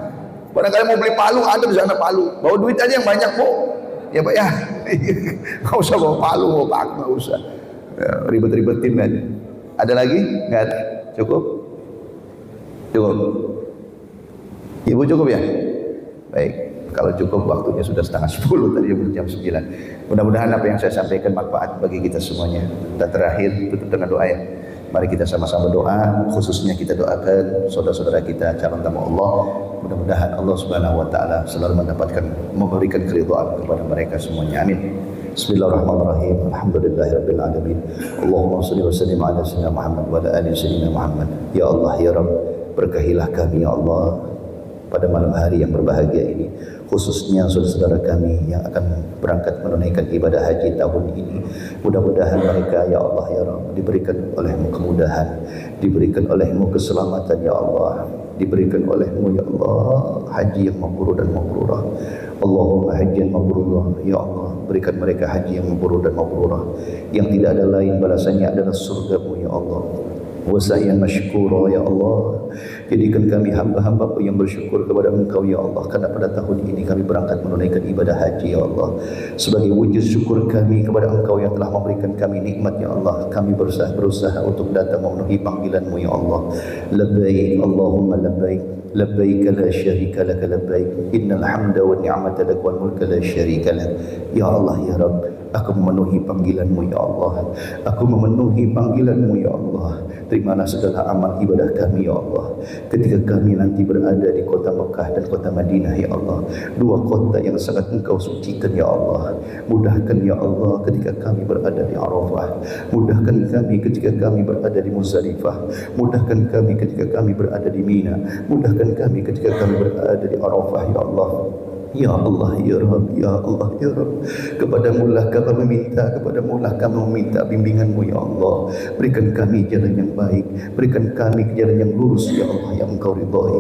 Speaker 1: Barangkali mau beli palu, ada di sana palu. Bawa duit aja yang banyak Bu. Ya Pak ya. Nggak usah bawa palu, bawa paku, nggak usah. Ya, ribet-ribetin aja. Ada lagi? Nggak ada. Cukup? Ibu cukup ya? Baik. Kalau cukup waktunya sudah 9:30 tadi jam 9. Mudah-mudahan apa yang saya sampaikan manfaat bagi kita semuanya. Dan terakhir tutup dengan doa ya. Mari kita sama-sama doa, khususnya kita doakan saudara-saudara kita calon tamu Allah. Mudah-mudahan Allah Subhanahu wa taala selalu memberikan keridhaan kepada mereka semuanya. Amin. Bismillahirrahmanirrahim. Alhamdulillahirabbil alamin. Allahumma shalli wa sallim ala sayyidina Muhammad wa ala ali sayyidina Muhammad. Ya Allah ya Rabb, berkahilah kami ya Allah pada malam hari yang berbahagia ini, khususnya saudara-saudara kami yang akan berangkat menunaikan ibadah haji tahun ini. Mudah-mudahan mereka ya Allah ya Rabb diberikan oleh-Mu kemudahan, diberikan oleh-Mu keselamatan ya Allah, diberikan oleh-Mu ya Allah haji yang mabrur dan mabrurah. Allahumma hajjan mabrurah ya Allah, berikan mereka haji yang mabrur dan mabrurah yang tidak ada lain balasannya adalah surga-Mu ya Allah. Wasa'yan masyukura ya Allah, jadikan kami hamba-hamba-Mu yang bersyukur kepada Engkau ya Allah, karena pada tahun ini kami berangkat menunaikan ibadah haji ya Allah. Sebagai wujud syukur kami kepada Engkau yang telah memberikan kami nikmat ya Allah, kami berusaha untuk datang memenuhi panggilan-Mu ya Allah. Labbaik Allahumma labbaik, labbaik la syarika lak labbaik, innal hamda wan ni'mata lak wal mulka la syarika lak. Ya Allah ya Rabb, aku memenuhi panggilan-Mu ya Allah. Aku memenuhi panggilan-Mu ya Allah. Terimalah segala amal ibadah kami ya Allah. Ketika kami nanti berada di kota Mekah dan kota Madinah ya Allah, dua kota yang sangat Engkau sucikan ya Allah. Mudahkan ya Allah ketika kami berada di Arafah. Mudahkan kami ketika kami berada di Muzdalifah. Mudahkan kami ketika kami berada di Mina. Mudahkan kami ketika kami berada di Arafah ya Allah. Ya Allah, Ya Rabb, Ya Allah, Ya Rabb. Kepadamu lah kami meminta, kepadamu lah kami meminta bimbinganmu, Ya Allah. Berikan kami jalan yang baik, berikan kami jalan yang lurus, Ya Allah, yang Engkau ridhai.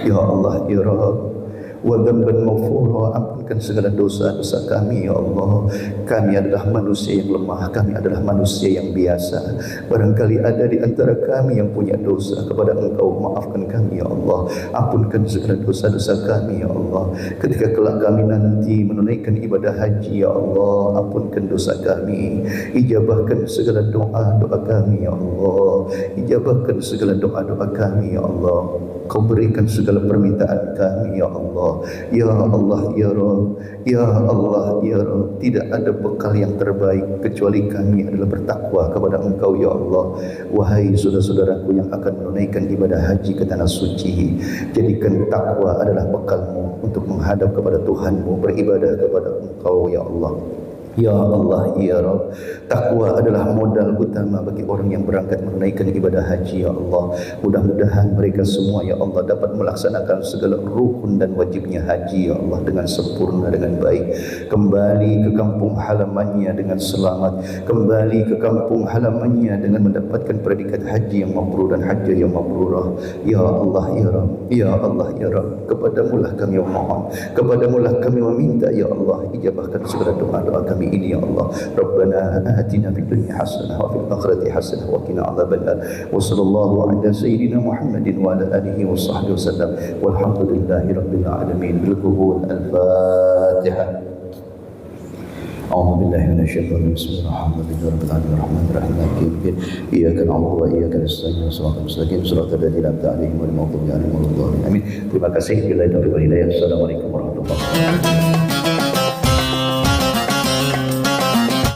Speaker 1: Ya Allah, Ya Rabb. Wa dzamban maghfura, ampunkan segala dosa-dosa kami, Ya Allah. Kami adalah manusia yang lemah, kami adalah manusia yang biasa. Barangkali ada di antara kami yang punya dosa kepada Engkau, maafkan kami, Ya Allah. Ampunkan segala dosa-dosa kami, Ya Allah. Ketika kelak kami nanti menunaikan ibadah haji, Ya Allah, ampunkan dosa kami. Ijabahkan segala doa-doa kami, Ya Allah. Ijabahkan segala doa-doa kami, Ya Allah. Kau berikan segala permintaan kami, Ya Allah. Ya Allah, Ya Rabb. Ya Allah, Ya Rabb. Tidak ada bekal yang terbaik kecuali kami adalah bertakwa kepada Engkau, Ya Allah. Wahai saudara-saudaraku yang akan menunaikan ibadah haji ke tanah suci, jadikan takwa adalah bekalmu untuk menghadap kepada Tuhanmu, beribadah kepada Engkau, Ya Allah. Ya Allah, Ya Rabb. Takwa adalah modal utama bagi orang yang berangkat menunaikan ibadah haji, Ya Allah. Mudah-mudahan mereka semua, Ya Allah, dapat melaksanakan segala rukun dan wajibnya haji, Ya Allah, dengan sempurna, dengan baik. Kembali ke kampung halamannya dengan selamat, kembali ke kampung halamannya dengan mendapatkan predikat haji yang mabrur dan hajjah yang mabrurah. Ya Allah, Ya Rabb. Ya Allah, Ya Rabb. Kepadamulah kami memohon, kepadamulah kami meminta, Ya Allah. Ijabahkan segala doa-doa kami ini, Ya Allah. Rabbana atina fid dunya hasanah wa fil akhirati hasanah wa qina adzabannar. Wa sallallahu ala sayyidina Muhammadin wa ala alihi wa sahbihi wasallam. Walhamdulillahi rabbil alamin. Bil qubul al-Fatihah. أعوذ بالله من الشيطان الرجيم. بسم الله الرحمن الرحيم. الرحمن الرحيم مالك يوم الدين. إياك نعبد وإياك نستعين. صراط المستقيم صراط الذين أنعمت عليهم غير المغضوب عليهم ولا الضالين. Amin. Terima kasih. Assalamualaikum warahmatullahi wabarakatuh.